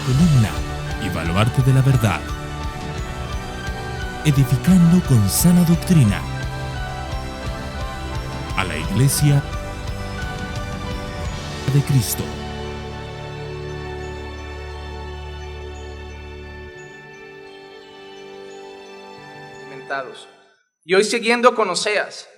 columna y baluarte de la verdad, edificando con sana doctrina a la Iglesia de Cristo. Y hoy, siguiendo con Oseas,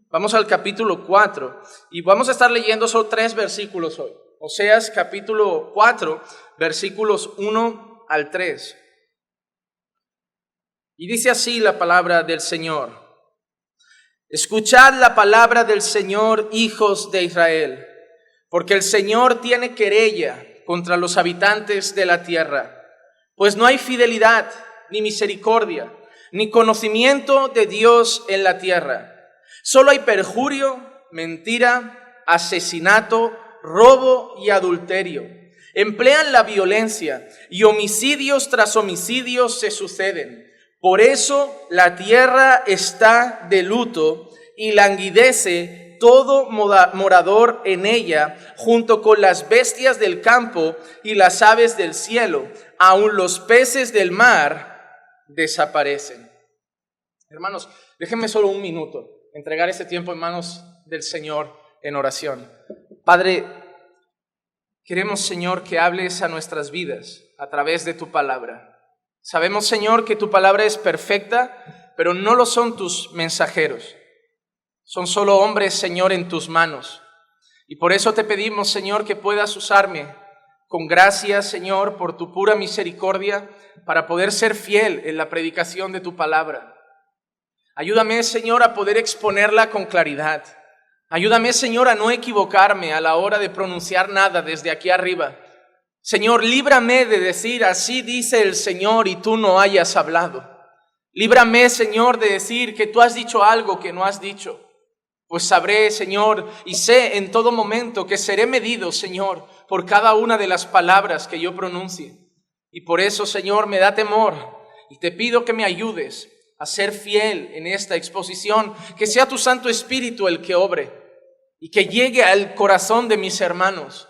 vamos al capítulo 4 y vamos a estar leyendo solo 3 versículos hoy. Oseas capítulo 4, versículos 1 al 3. Y dice así la palabra del Señor: Escuchad la palabra del Señor, hijos de Israel, porque el Señor tiene querella contra los habitantes de la tierra, pues no hay fidelidad ni misericordia, ni conocimiento de Dios en la tierra. Solo hay perjurio, mentira, asesinato, robo y adulterio. Emplean la violencia y homicidios tras homicidios se suceden. Por eso la tierra está de luto y languidece todo morador en ella, junto con las bestias del campo y las aves del cielo. Aun los peces del mar desaparecen. Hermanos, déjenme solo un minuto entregar este tiempo en manos del Señor en oración. Padre, queremos, Señor, que hables a nuestras vidas a través de tu palabra. Sabemos, Señor, que tu palabra es perfecta, pero no lo son tus mensajeros. Son solo hombres, Señor, en tus manos. Y por eso te pedimos, Señor, que puedas usarme con gracia, Señor, por tu pura misericordia, para poder ser fiel en la predicación de tu palabra. Ayúdame, Señor, a poder exponerla con claridad. Ayúdame, Señor, a no equivocarme a la hora de pronunciar nada desde aquí arriba. Señor, líbrame de decir así dice el Señor y tú no hayas hablado. Líbrame, Señor, de decir que tú has dicho algo que no has dicho. Pues sabré, Señor, y sé en todo momento que seré medido, Señor, por cada una de las palabras que yo pronuncie. Y por eso, Señor, me da temor y te pido que me ayudes a ser fiel en esta exposición, que sea tu Santo Espíritu el que obre y que llegue al corazón de mis hermanos.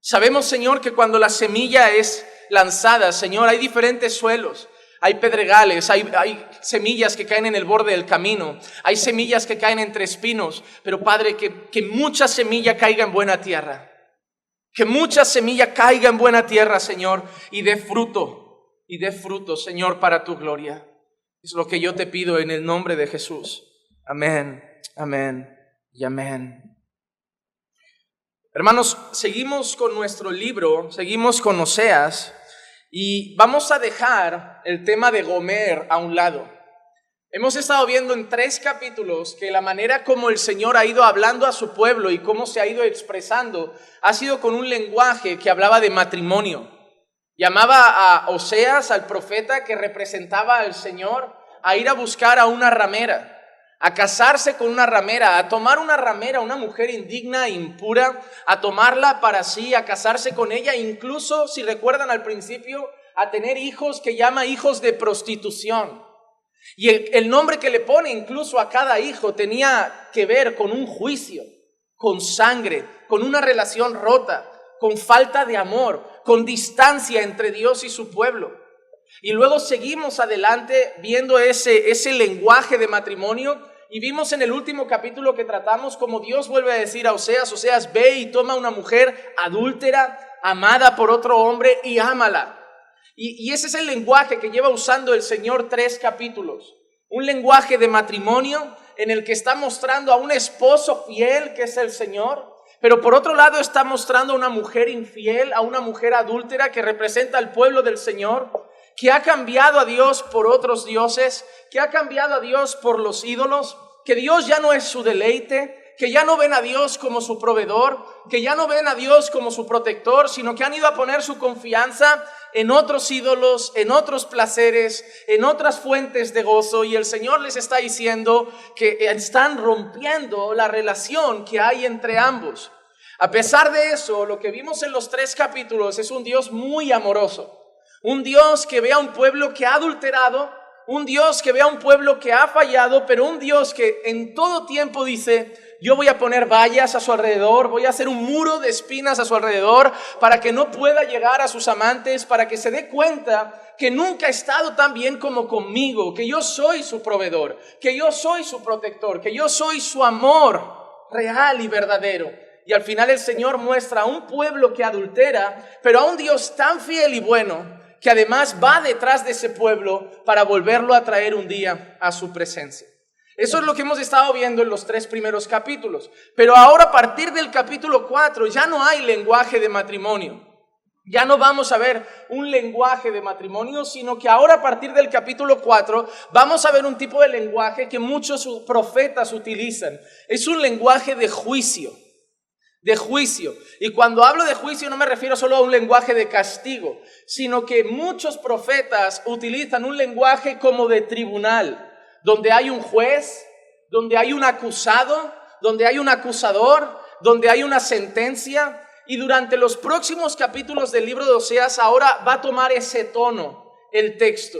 Sabemos, Señor, que cuando la semilla es lanzada, Señor, hay diferentes suelos. Hay pedregales, hay semillas que caen en el borde del camino, hay semillas que caen entre espinos, pero Padre, que mucha semilla caiga en buena tierra, que mucha semilla caiga en buena tierra, Señor, y dé fruto, Señor, para tu gloria. Es lo que yo te pido en el nombre de Jesús. Amén, amén y amén. Hermanos, seguimos con nuestro libro, seguimos con Oseas. Y vamos a dejar el tema de Gomer a un lado. Hemos estado viendo en 3 capítulos que la manera como el Señor ha ido hablando a su pueblo y cómo se ha ido expresando ha sido con un lenguaje que hablaba de matrimonio. Llamaba a Oseas, al profeta que representaba al Señor, a ir a buscar a una ramera, a casarse con una ramera, a tomar una ramera, una mujer indigna e impura, a tomarla para sí, a casarse con ella, incluso, si recuerdan al principio, a tener hijos que llama hijos de prostitución. Y el nombre que le pone incluso a cada hijo tenía que ver con un juicio, con sangre, con una relación rota, con falta de amor, con distancia entre Dios y su pueblo. Y luego seguimos adelante viendo ese lenguaje de matrimonio y vimos en el último capítulo que tratamos como Dios vuelve a decir a Oseas, ve y toma una mujer adúltera, amada por otro hombre y ámala. Y ese es el lenguaje que lleva usando el Señor 3 capítulos. Un lenguaje de matrimonio en el que está mostrando a un esposo fiel que es el Señor, pero por otro lado está mostrando a una mujer infiel, a una mujer adúltera que representa al pueblo del Señor, que ha cambiado a Dios por otros dioses, que ha cambiado a Dios por los ídolos, que Dios ya no es su deleite, que ya no ven a Dios como su proveedor, que ya no ven a Dios como su protector, sino que han ido a poner su confianza en otros ídolos, en otros placeres, en otras fuentes de gozo. Y el Señor les está diciendo que están rompiendo la relación que hay entre ambos. A pesar de eso, lo que vimos en los 3 capítulos es un Dios muy amoroso. Un Dios que ve a un pueblo que ha adulterado, un Dios que ve a un pueblo que ha fallado, pero un Dios que en todo tiempo dice, yo voy a poner vallas a su alrededor, voy a hacer un muro de espinas a su alrededor para que no pueda llegar a sus amantes, para que se dé cuenta que nunca ha estado tan bien como conmigo, que yo soy su proveedor, que yo soy su protector, que yo soy su amor real y verdadero. Y al final el Señor muestra a un pueblo que adultera, pero a un Dios tan fiel y bueno, que además va detrás de ese pueblo para volverlo a traer un día a su presencia. Eso es lo que hemos estado viendo en los 3 primeros capítulos. Pero ahora, a partir del capítulo 4, ya no hay lenguaje de matrimonio. Ya no vamos a ver un lenguaje de matrimonio, sino que ahora, a partir del capítulo 4, vamos a ver un tipo de lenguaje que muchos profetas utilizan. Es un lenguaje de juicio. De juicio. Y cuando hablo de juicio no me refiero solo a un lenguaje de castigo, sino que muchos profetas utilizan un lenguaje como de tribunal, donde hay un juez, donde hay un acusado, donde hay un acusador, donde hay una sentencia. Y durante los próximos capítulos del libro de Oseas ahora va a tomar ese tono el texto.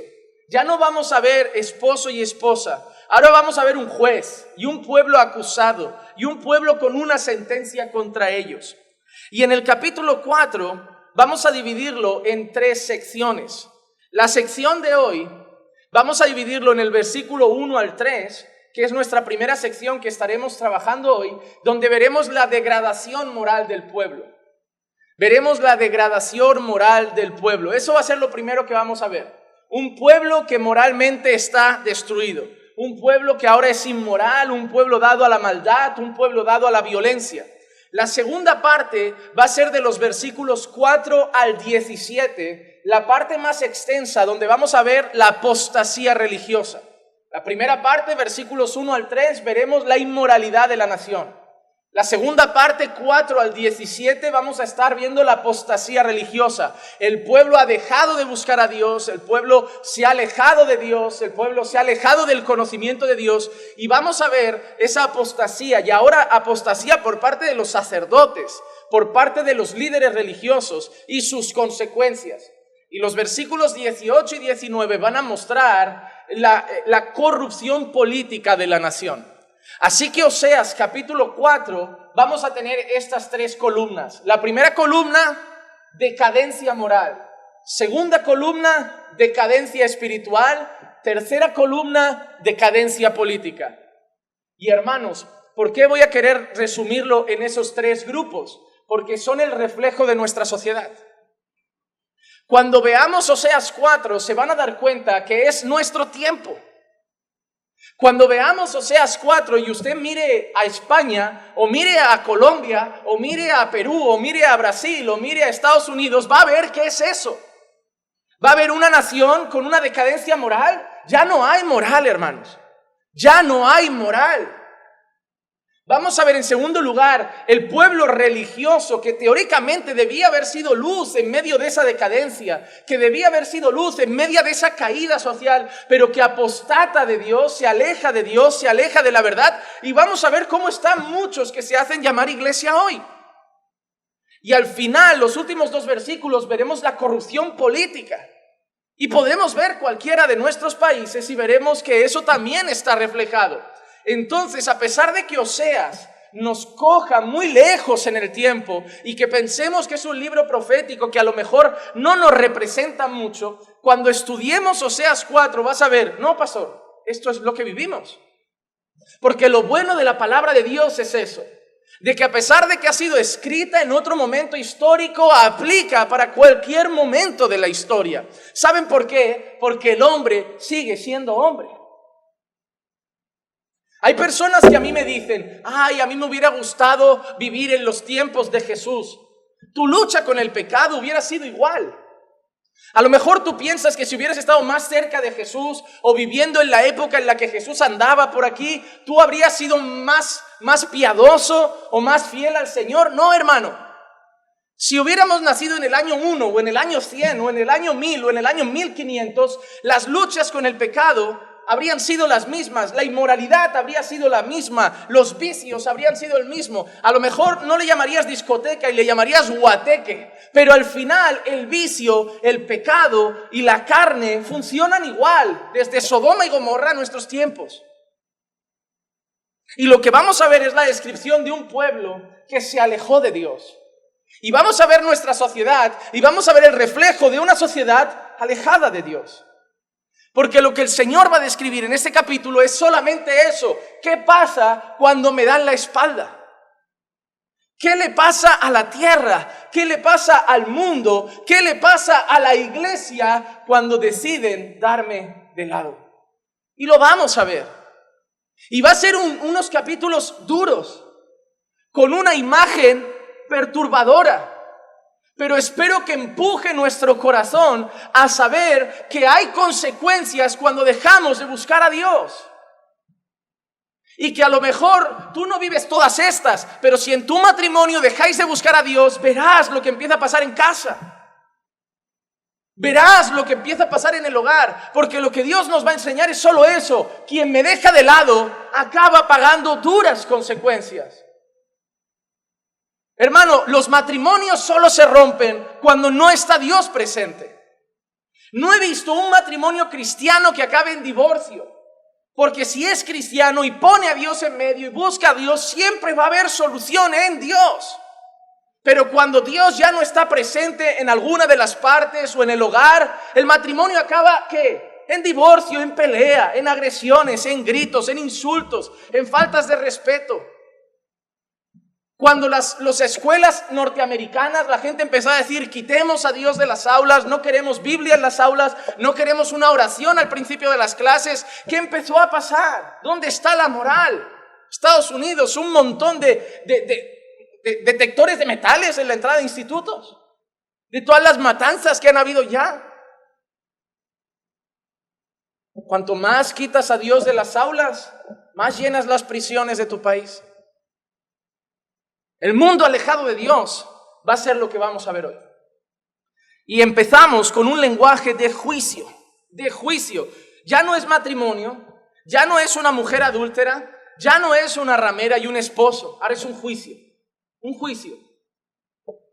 Ya no vamos a ver esposo y esposa. Ahora vamos a ver un juez y un pueblo acusado y un pueblo con una sentencia contra ellos. Y en el capítulo 4 vamos a dividirlo en 3 secciones. La sección de hoy vamos a dividirlo en el versículo 1 al 3, que es nuestra primera sección que estaremos trabajando hoy, donde veremos la degradación moral del pueblo. Veremos la degradación moral del pueblo. Eso va a ser lo primero que vamos a ver. Un pueblo que moralmente está destruido. Un pueblo que ahora es inmoral, un pueblo dado a la maldad, un pueblo dado a la violencia. La segunda parte va a ser de los versículos 4 al 17, la parte más extensa, donde vamos a ver la apostasía religiosa. La primera parte, versículos 1 al 3, veremos la inmoralidad de la nación. La segunda parte, 4 al 17, vamos a estar viendo la apostasía religiosa. El pueblo ha dejado de buscar a Dios, el pueblo se ha alejado de Dios, el pueblo se ha alejado del conocimiento de Dios, y vamos a ver esa apostasía, y ahora apostasía por parte de los sacerdotes, por parte de los líderes religiosos y sus consecuencias. Y los versículos 18 y 19 van a mostrar la corrupción política de la nación. Así que Oseas capítulo 4 vamos a tener estas 3 columnas. La primera columna, decadencia moral. Segunda columna, decadencia espiritual. Tercera columna, decadencia política. Y hermanos, ¿por qué voy a querer resumirlo en esos 3 grupos? Porque son el reflejo de nuestra sociedad. Cuando veamos Oseas 4 se van a dar cuenta que es nuestro tiempo. Cuando veamos Oseas 4 y usted mire a España, o mire a Colombia, o mire a Perú, o mire a Brasil, o mire a Estados Unidos, va a ver qué es eso. Va a haber una nación con una decadencia moral. Ya no hay moral, hermanos. Ya no hay moral. Vamos a ver en segundo lugar el pueblo religioso que teóricamente debía haber sido luz en medio de esa decadencia, que debía haber sido luz en medio de esa caída social, pero que apostata de Dios, se aleja de Dios, se aleja de la verdad. Y vamos a ver cómo están muchos que se hacen llamar iglesia hoy. Y al final, los últimos 2 versículos, veremos la corrupción política. Y podemos ver cualquiera de nuestros países y veremos que eso también está reflejado. Entonces, a pesar de que Oseas nos coja muy lejos en el tiempo y que pensemos que es un libro profético que a lo mejor no nos representa mucho, cuando estudiemos Oseas 4 vas a ver, no, pastor, esto es lo que vivimos. Porque lo bueno de la palabra de Dios es eso, de que a pesar de que ha sido escrita en otro momento histórico, aplica para cualquier momento de la historia. ¿Saben por qué? Porque el hombre sigue siendo hombre. Hay personas que a mí me dicen, ay, a mí me hubiera gustado vivir en los tiempos de Jesús. Tu lucha con el pecado hubiera sido igual. A lo mejor tú piensas que si hubieras estado más cerca de Jesús o viviendo en la época en la que Jesús andaba por aquí, tú habrías sido más piadoso o más fiel al Señor. No, hermano. Si hubiéramos nacido en el año 1 o en el año 100 o en el año 1000 o en el año 1500, las luchas con el pecado habrían sido las mismas, la inmoralidad habría sido la misma, los vicios habrían sido el mismo. A lo mejor no le llamarías discoteca y le llamarías guateque, pero al final el vicio, el pecado y la carne funcionan igual desde Sodoma y Gomorra a nuestros tiempos. Y lo que vamos a ver es la descripción de un pueblo que se alejó de Dios. Y vamos a ver nuestra sociedad y vamos a ver el reflejo de una sociedad alejada de Dios. Porque lo que el Señor va a describir en este capítulo es solamente eso. ¿Qué pasa cuando me dan la espalda? ¿Qué le pasa a la tierra? ¿Qué le pasa al mundo? ¿Qué le pasa a la iglesia cuando deciden darme de lado? Y lo vamos a ver. Y va a ser unos capítulos duros, con una imagen perturbadora. Pero espero que empuje nuestro corazón a saber que hay consecuencias cuando dejamos de buscar a Dios. Y que a lo mejor tú no vives todas estas, pero si en tu matrimonio dejáis de buscar a Dios, verás lo que empieza a pasar en casa. Verás lo que empieza a pasar en el hogar, porque lo que Dios nos va a enseñar es solo eso. Quien me deja de lado acaba pagando duras consecuencias. Hermano, los matrimonios solo se rompen cuando no está Dios presente. No he visto un matrimonio cristiano que acabe en divorcio, porque si es cristiano y pone a Dios en medio y busca a Dios, siempre va a haber solución en Dios. Pero cuando Dios ya no está presente en alguna de las partes o en el hogar, el matrimonio acaba, ¿qué? En divorcio, en pelea, en agresiones, en gritos, en insultos, en faltas de respeto. Cuando las escuelas norteamericanas, la gente empezó a decir, quitemos a Dios de las aulas, no queremos Biblia en las aulas, no queremos una oración al principio de las clases. ¿Qué empezó a pasar? ¿Dónde está la moral? Estados Unidos, un montón de detectores de metales en la entrada de institutos, de todas las matanzas que han habido ya. Cuanto más quitas a Dios de las aulas, más llenas las prisiones de tu país. El mundo alejado de Dios va a ser lo que vamos a ver hoy. Y empezamos con un lenguaje de juicio, de juicio. Ya no es matrimonio, ya no es una mujer adúltera, ya no es una ramera y un esposo, ahora es un juicio. Un juicio.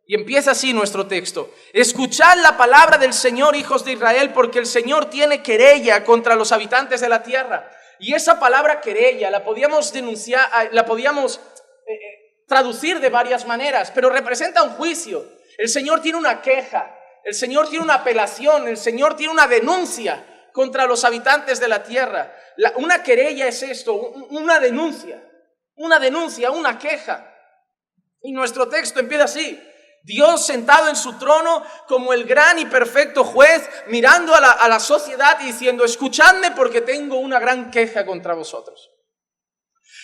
Y empieza así nuestro texto. Escuchad la palabra del Señor, hijos de Israel, porque el Señor tiene querella contra los habitantes de la tierra. Y esa palabra querella la podíamos denunciar, la podíamos traducir de varias maneras, pero representa un juicio. El Señor tiene una queja, el Señor tiene una apelación, el Señor tiene una denuncia contra los habitantes de la tierra. Una querella es esto, una denuncia, una queja. Y nuestro texto empieza así. Dios sentado en su trono como el gran y perfecto juez, mirando a la sociedad y diciendo, escuchadme porque tengo una gran queja contra vosotros.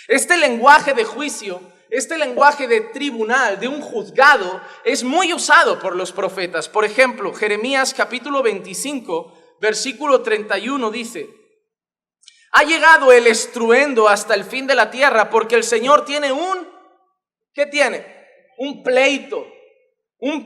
Este lenguaje de juicio, este lenguaje de tribunal, de un juzgado, es muy usado por los profetas. Por ejemplo, Jeremías capítulo 25, versículo 31 dice, ha llegado el estruendo hasta el fin de la tierra porque el Señor tiene ¿qué tiene? Un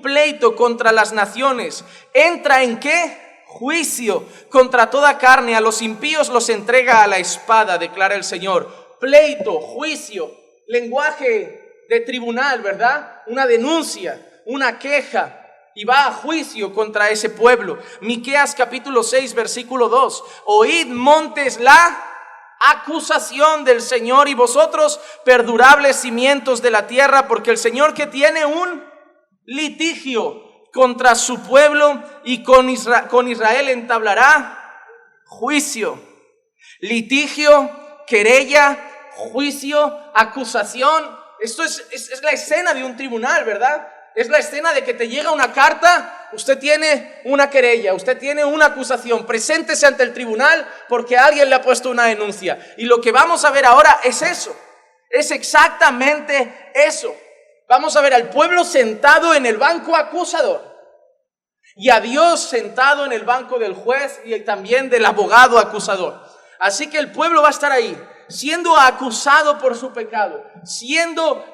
pleito contra las naciones. ¿Entra en qué? Juicio contra toda carne. A los impíos los entrega a la espada, declara el Señor. Pleito, juicio, lenguaje de tribunal, ¿verdad? Una denuncia, una queja. Y va a juicio contra ese pueblo. Miqueas capítulo 6, versículo 2. Oíd montes la acusación del Señor y vosotros perdurables cimientos de la tierra, porque el Señor que tiene un litigio contra su pueblo y con Israel entablará juicio. Litigio, querella, juicio, acusación. Esto es la escena de un tribunal, ¿verdad? Es la escena de que te llega una carta, usted tiene una querella, usted tiene una acusación, preséntese ante el tribunal porque alguien le ha puesto una denuncia. Y lo que vamos a ver ahora es eso, es exactamente eso. Vamos a ver al pueblo sentado en el banco acusador y a Dios sentado en el banco del juez y también del abogado acusador. Así que el pueblo va a estar ahí, siendo acusado por su pecado, siendo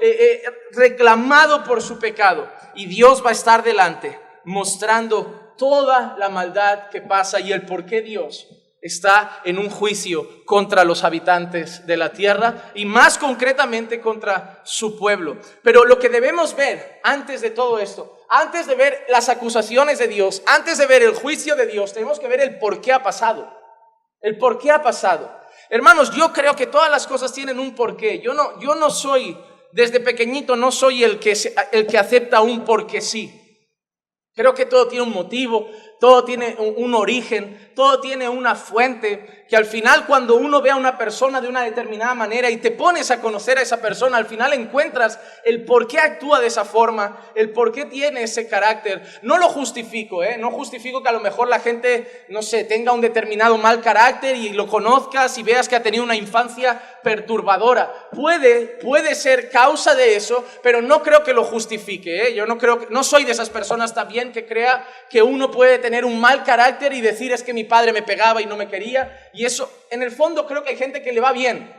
reclamado por su pecado. Y Dios va a estar delante, mostrando toda la maldad que pasa y el por qué Dios está en un juicio contra los habitantes de la tierra y más concretamente contra su pueblo. Pero lo que debemos ver antes de todo esto, antes de ver las acusaciones de Dios, antes de ver el juicio de Dios, tenemos que ver el por qué ha pasado. El por qué ha pasado. Hermanos, yo creo que todas las cosas tienen un porqué. Yo no soy, desde pequeñito, no soy el que acepta un porque sí. Creo que todo tiene un motivo, todo tiene un origen, todo tiene una fuente, que al final cuando uno ve a una persona de una determinada manera y te pones a conocer a esa persona, al final encuentras el por qué actúa de esa forma, el por qué tiene ese carácter. No lo justifico, no justifico que a lo mejor la gente, no sé, tenga un determinado mal carácter y lo conozcas y veas que ha tenido una infancia perturbadora. Puede ser causa de eso, pero no creo que lo justifique, Yo no soy de esas personas también que crea que uno puede tener un mal carácter y decir es que mi padre me pegaba y no me quería, y eso en el fondo creo que hay gente que le va bien,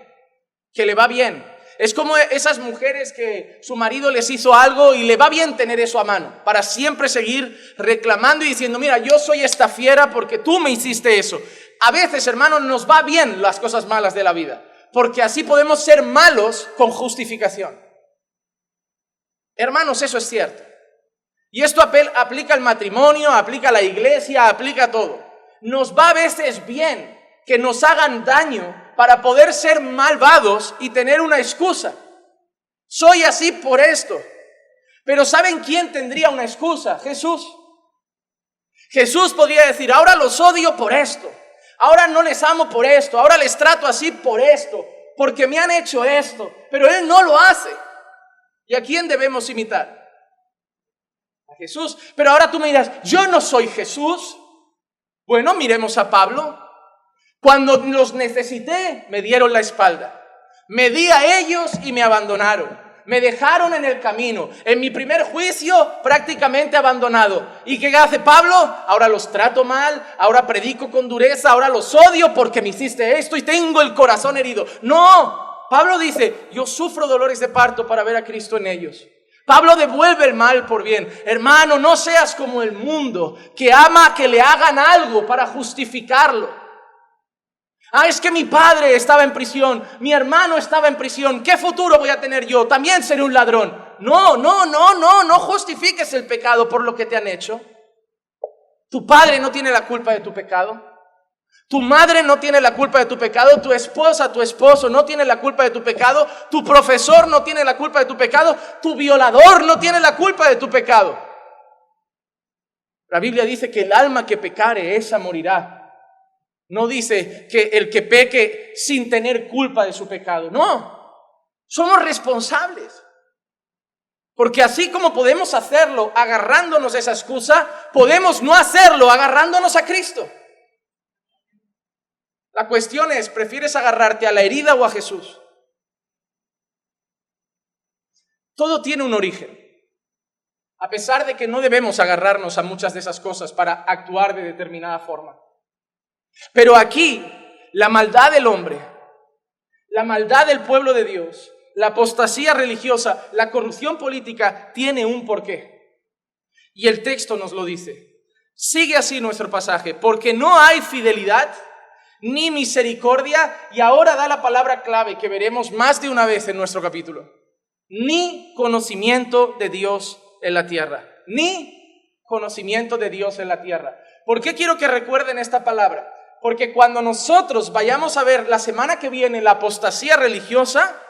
Es como esas mujeres que su marido les hizo algo y le va bien tener eso a mano, para siempre seguir reclamando y diciendo, mira, yo soy esta fiera porque tú me hiciste eso. A veces, hermanos, nos va bien las cosas malas de la vida, porque así podemos ser malos con justificación. Hermanos, eso es cierto. Y esto aplica al matrimonio, aplica a la iglesia, aplica a todo. Nos va a veces bien que nos hagan daño para poder ser malvados y tener una excusa. Soy así por esto. Pero ¿saben quién tendría una excusa? Jesús. Jesús podría decir, ahora los odio por esto. Ahora no les amo por esto. Ahora les trato así por esto. Porque me han hecho esto. Pero Él no lo hace. ¿Y a quién debemos imitar? A Jesús. Pero ahora tú me dirás, yo no soy Jesús. Bueno, miremos a Pablo. Cuando los necesité, me dieron la espalda. Me di a ellos y me abandonaron. Me dejaron en el camino. En mi primer juicio, prácticamente abandonado. ¿Y qué hace Pablo? Ahora los trato mal, ahora predico con dureza, ahora los odio porque me hiciste esto y tengo el corazón herido. No, Pablo dice, yo sufro dolores de parto para ver a Cristo en ellos. Pablo devuelve el mal por bien. Hermano, no seas como el mundo, que ama que le hagan algo para justificarlo. Es que mi padre estaba en prisión, mi hermano estaba en prisión, ¿qué futuro voy a tener yo? También seré un ladrón. No justifiques el pecado por lo que te han hecho. Tu padre no tiene la culpa de tu pecado. Tu madre no tiene la culpa de tu pecado, tu esposa, tu esposo no tiene la culpa de tu pecado, tu profesor no tiene la culpa de tu pecado, tu violador no tiene la culpa de tu pecado. La Biblia dice que el alma que pecare, esa morirá. No dice que el que peque sin tener culpa de su pecado. No, somos responsables. Porque así como podemos hacerlo agarrándonos a esa excusa, podemos no hacerlo agarrándonos a Cristo. La cuestión es, ¿prefieres agarrarte a la herida o a Jesús? Todo tiene un origen. A pesar de que no debemos agarrarnos a muchas de esas cosas para actuar de determinada forma. Pero aquí, la maldad del hombre, la maldad del pueblo de Dios, la apostasía religiosa, la corrupción política, tiene un porqué. Y el texto nos lo dice. Sigue así nuestro pasaje, porque no hay fidelidad ni misericordia, y ahora da la palabra clave que veremos más de una vez en nuestro capítulo. Ni conocimiento de Dios en la tierra. Ni conocimiento de Dios en la tierra. ¿Por qué quiero que recuerden esta palabra? Porque cuando nosotros vayamos a ver la semana que viene la apostasía religiosa,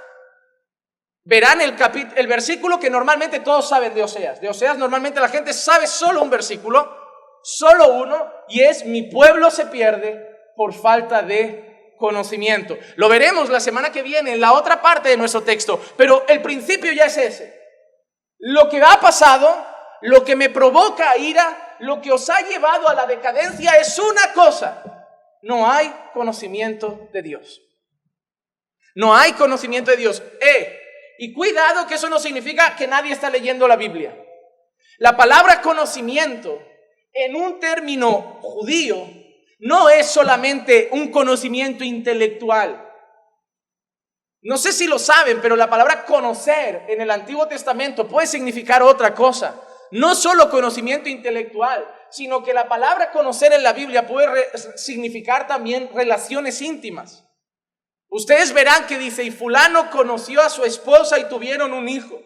verán el versículo que normalmente todos saben de Oseas. De Oseas normalmente la gente sabe solo un versículo, solo uno, y es: mi pueblo se pierde por falta de conocimiento. Lo veremos la semana que viene en la otra parte de nuestro texto, pero el principio ya es ese. Lo que ha pasado, lo que me provoca ira, lo que os ha llevado a la decadencia es una cosa: no hay conocimiento de Dios. No hay conocimiento de Dios. Y cuidado, que eso no significa que nadie está leyendo la Biblia. La palabra conocimiento, en un término judío, no es solamente un conocimiento intelectual. No sé si lo saben, pero la palabra conocer en el Antiguo Testamento puede significar otra cosa. No solo conocimiento intelectual, sino que la palabra conocer en la Biblia puede significar también relaciones íntimas. Ustedes verán que dice: y fulano conoció a su esposa y tuvieron un hijo.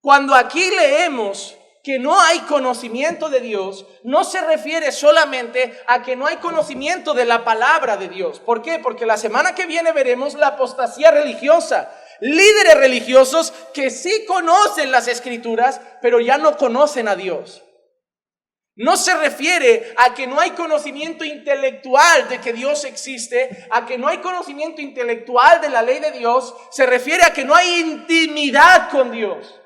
Cuando aquí leemos que no hay conocimiento de Dios, no se refiere solamente a que no hay conocimiento de la palabra de Dios. ¿Por qué? Porque la semana que viene veremos la apostasía religiosa. Líderes religiosos que sí conocen las Escrituras, pero ya no conocen a Dios. No se refiere a que no hay conocimiento intelectual de que Dios existe, a que no hay conocimiento intelectual de la ley de Dios. Se refiere a que no hay intimidad con Dios,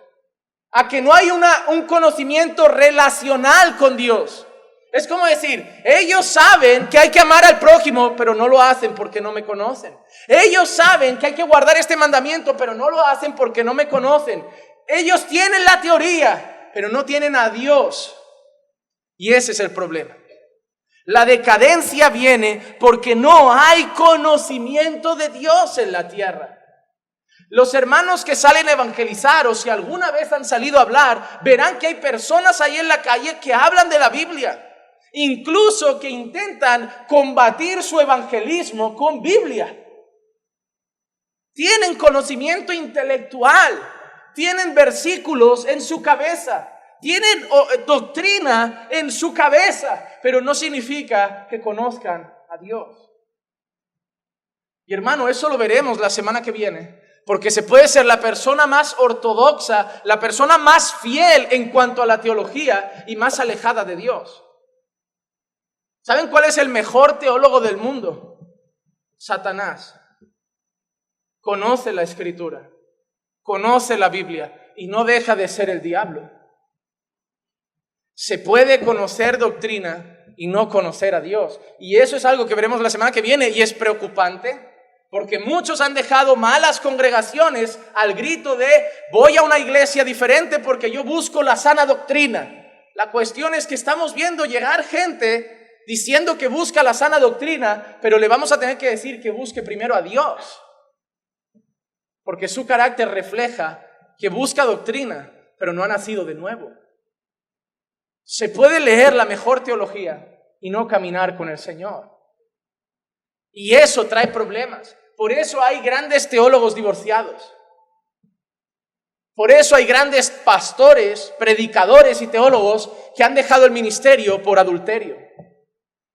a que no hay un conocimiento relacional con Dios. Es como decir, ellos saben que hay que amar al prójimo, pero no lo hacen porque no me conocen. Ellos saben que hay que guardar este mandamiento, pero no lo hacen porque no me conocen. Ellos tienen la teoría, pero no tienen a Dios. Y ese es el problema. La decadencia viene porque no hay conocimiento de Dios en la tierra. Los hermanos que salen a evangelizar, o si alguna vez han salido a hablar, verán que hay personas ahí en la calle que hablan de la Biblia, incluso que intentan combatir su evangelismo con Biblia. Tienen conocimiento intelectual, tienen versículos en su cabeza, tienen doctrina en su cabeza, pero no significa que conozcan a Dios. Y hermano, eso lo veremos la semana que viene, porque se puede ser la persona más ortodoxa, la persona más fiel en cuanto a la teología y más alejada de Dios. ¿Saben cuál es el mejor teólogo del mundo? Satanás. Conoce la Escritura, conoce la Biblia y no deja de ser el diablo. Se puede conocer doctrina y no conocer a Dios. Y eso es algo que veremos la semana que viene y es preocupante. Porque muchos han dejado malas congregaciones al grito de voy a una iglesia diferente porque yo busco la sana doctrina. La cuestión es que estamos viendo llegar gente diciendo que busca la sana doctrina, pero le vamos a tener que decir que busque primero a Dios. Porque su carácter refleja que busca doctrina, pero no ha nacido de nuevo. Se puede leer la mejor teología y no caminar con el Señor. Y eso trae problemas. Por eso hay grandes teólogos divorciados. Por eso hay grandes pastores, predicadores y teólogos que han dejado el ministerio por adulterio,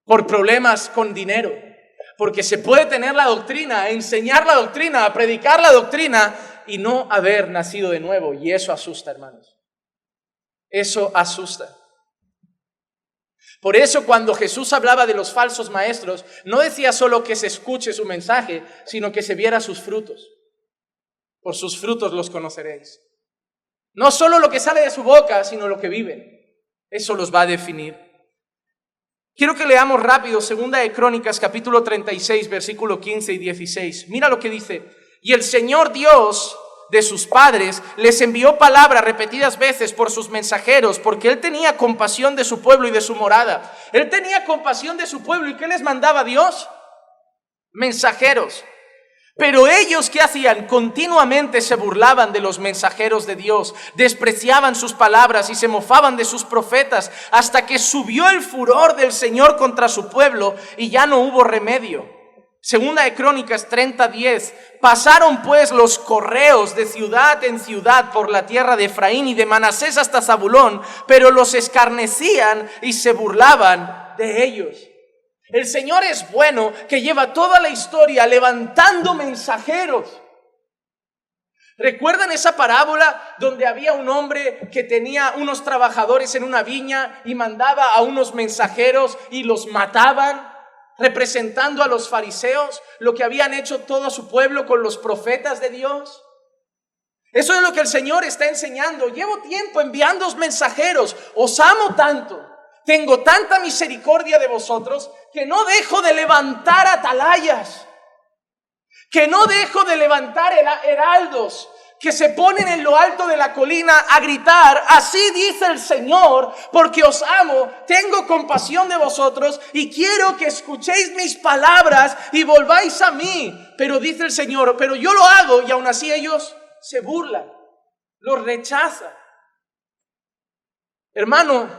por problemas con dinero. Porque se puede tener la doctrina, enseñar la doctrina, predicar la doctrina y no haber nacido de nuevo. Y eso asusta, hermanos. Eso asusta. Por eso cuando Jesús hablaba de los falsos maestros, no decía solo que se escuche su mensaje, sino que se viera sus frutos. Por sus frutos los conoceréis. No solo lo que sale de su boca, sino lo que viven. Eso los va a definir. Quiero que leamos rápido 2 de Crónicas, capítulo 36, versículo 15 y 16. Mira lo que dice. Y el Señor Dios de sus padres les envió palabra repetidas veces por sus mensajeros, porque Él tenía compasión de su pueblo y de su morada. Él tenía compasión de su pueblo. ¿Y qué les mandaba Dios? Mensajeros. Pero ellos, ¿qué hacían? Continuamente se burlaban de los mensajeros de Dios, despreciaban sus palabras y se mofaban de sus profetas, hasta que subió el furor del Señor contra su pueblo y ya no hubo remedio. 2 de Crónicas 30:10. Pasaron pues los correos de ciudad en ciudad por la tierra de Efraín y de Manasés hasta Zabulón, pero los escarnecían y se burlaban de ellos. El Señor es bueno, que lleva toda la historia levantando mensajeros. ¿Recuerdan esa parábola donde había un hombre que tenía unos trabajadores en una viña y mandaba a unos mensajeros y los mataban? Representando a los fariseos, lo que habían hecho todo su pueblo con los profetas de Dios. Eso es lo que el Señor está enseñando. Llevo tiempo enviándoos mensajeros, os amo tanto, tengo tanta misericordia de vosotros, que no dejo de levantar atalayas, que no dejo de levantar heraldos, que se ponen en lo alto de la colina a gritar, así dice el Señor, porque os amo, tengo compasión de vosotros y quiero que escuchéis mis palabras y volváis a mí. Pero dice el Señor, pero yo lo hago y aún así ellos se burlan, los rechazan. Hermano,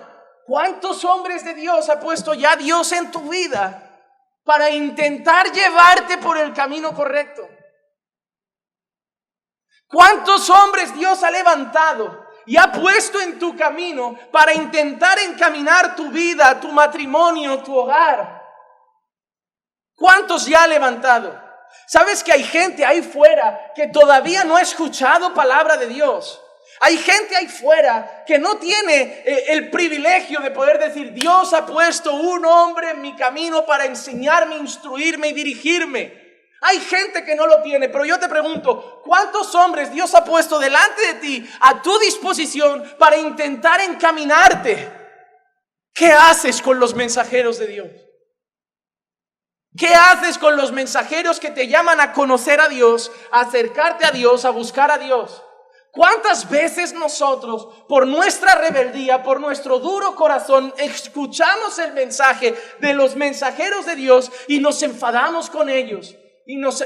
¿cuántos hombres de Dios ha puesto ya Dios en tu vida para intentar llevarte por el camino correcto? ¿Cuántos hombres Dios ha levantado y ha puesto en tu camino para intentar encaminar tu vida, tu matrimonio, tu hogar? ¿Cuántos ya ha levantado? ¿Sabes que hay gente ahí fuera que todavía no ha escuchado palabra de Dios? Hay gente ahí fuera que no tiene el privilegio de poder decir: Dios ha puesto un hombre en mi camino para enseñarme, instruirme y dirigirme. Hay gente que no lo tiene, pero yo te pregunto, ¿cuántos hombres Dios ha puesto delante de ti, a tu disposición, para intentar encaminarte? ¿Qué haces con los mensajeros de Dios? ¿Qué haces con los mensajeros que te llaman a conocer a Dios, a acercarte a Dios, a buscar a Dios? ¿Cuántas veces nosotros, por nuestra rebeldía, por nuestro duro corazón, escuchamos el mensaje de los mensajeros de Dios y nos enfadamos con ellos? Y nos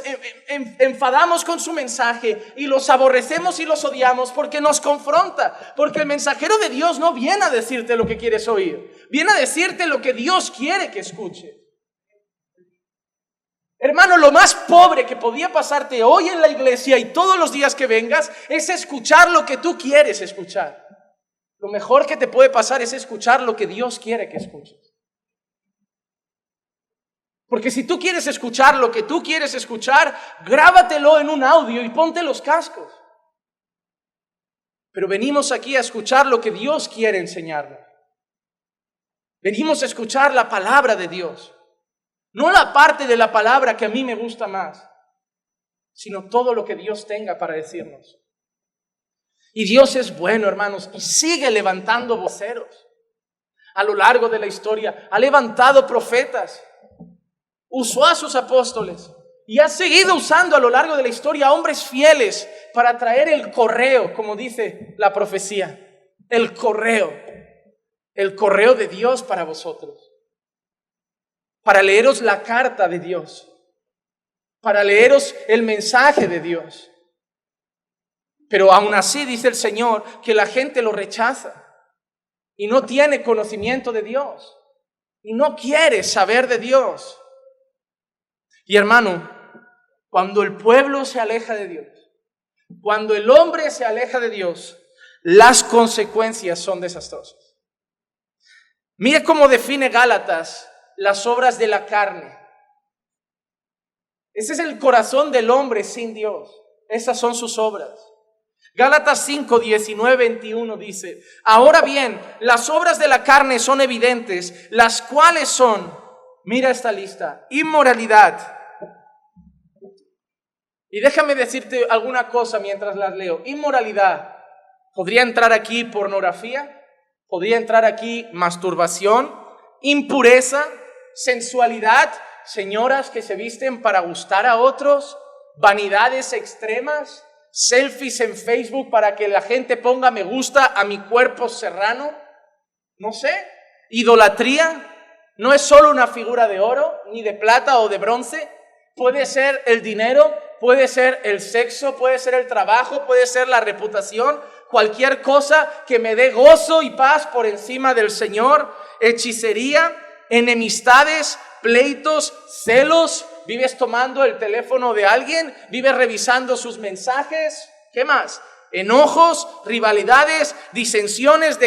enfadamos con su mensaje y los aborrecemos y los odiamos porque nos confronta. Porque el mensajero de Dios no viene a decirte lo que quieres oír, viene a decirte lo que Dios quiere que escuches. Hermano, lo más pobre que podía pasarte hoy en la iglesia y todos los días que vengas es escuchar lo que tú quieres escuchar. Lo mejor que te puede pasar es escuchar lo que Dios quiere que escuches. Porque si tú quieres escuchar lo que tú quieres escuchar, grábatelo en un audio y ponte los cascos. Pero venimos aquí a escuchar lo que Dios quiere enseñarnos. Venimos a escuchar la palabra de Dios. No la parte de la palabra que a mí me gusta más, sino todo lo que Dios tenga para decirnos. Y Dios es bueno, hermanos, y sigue levantando voceros. A lo largo de la historia ha levantado profetas, usó a sus apóstoles y ha seguido usando a lo largo de la historia a hombres fieles para traer el correo, como dice la profecía, el correo de Dios para vosotros, para leeros la carta de Dios, para leeros el mensaje de Dios. Pero aún así dice el Señor que la gente lo rechaza y no tiene conocimiento de Dios y no quiere saber de Dios. Y hermano, cuando el pueblo se aleja de Dios, cuando el hombre se aleja de Dios, las consecuencias son desastrosas. Mira cómo define Gálatas las obras de la carne. Ese es el corazón del hombre sin Dios. Esas son sus obras. Gálatas 5, 19, 21 dice: ahora bien, las obras de la carne son evidentes, las cuales son, mira esta lista: inmoralidad. Y déjame decirte alguna cosa mientras las leo. Inmoralidad. ¿Podría entrar aquí pornografía? ¿Podría entrar aquí masturbación? Impureza, sensualidad, señoras que se visten para gustar a otros, vanidades extremas, selfies en Facebook para que la gente ponga me gusta a mi cuerpo serrano. No sé. Idolatría. No es solo una figura de oro, ni de plata o de bronce. Puede ser el dinero, puede ser el sexo, puede ser el trabajo, puede ser la reputación, cualquier cosa que me dé gozo y paz por encima del Señor. Hechicería, enemistades, pleitos, celos. ¿Vives tomando el teléfono de alguien? ¿Vives revisando sus mensajes? ¿Qué más? Enojos, rivalidades, disensiones,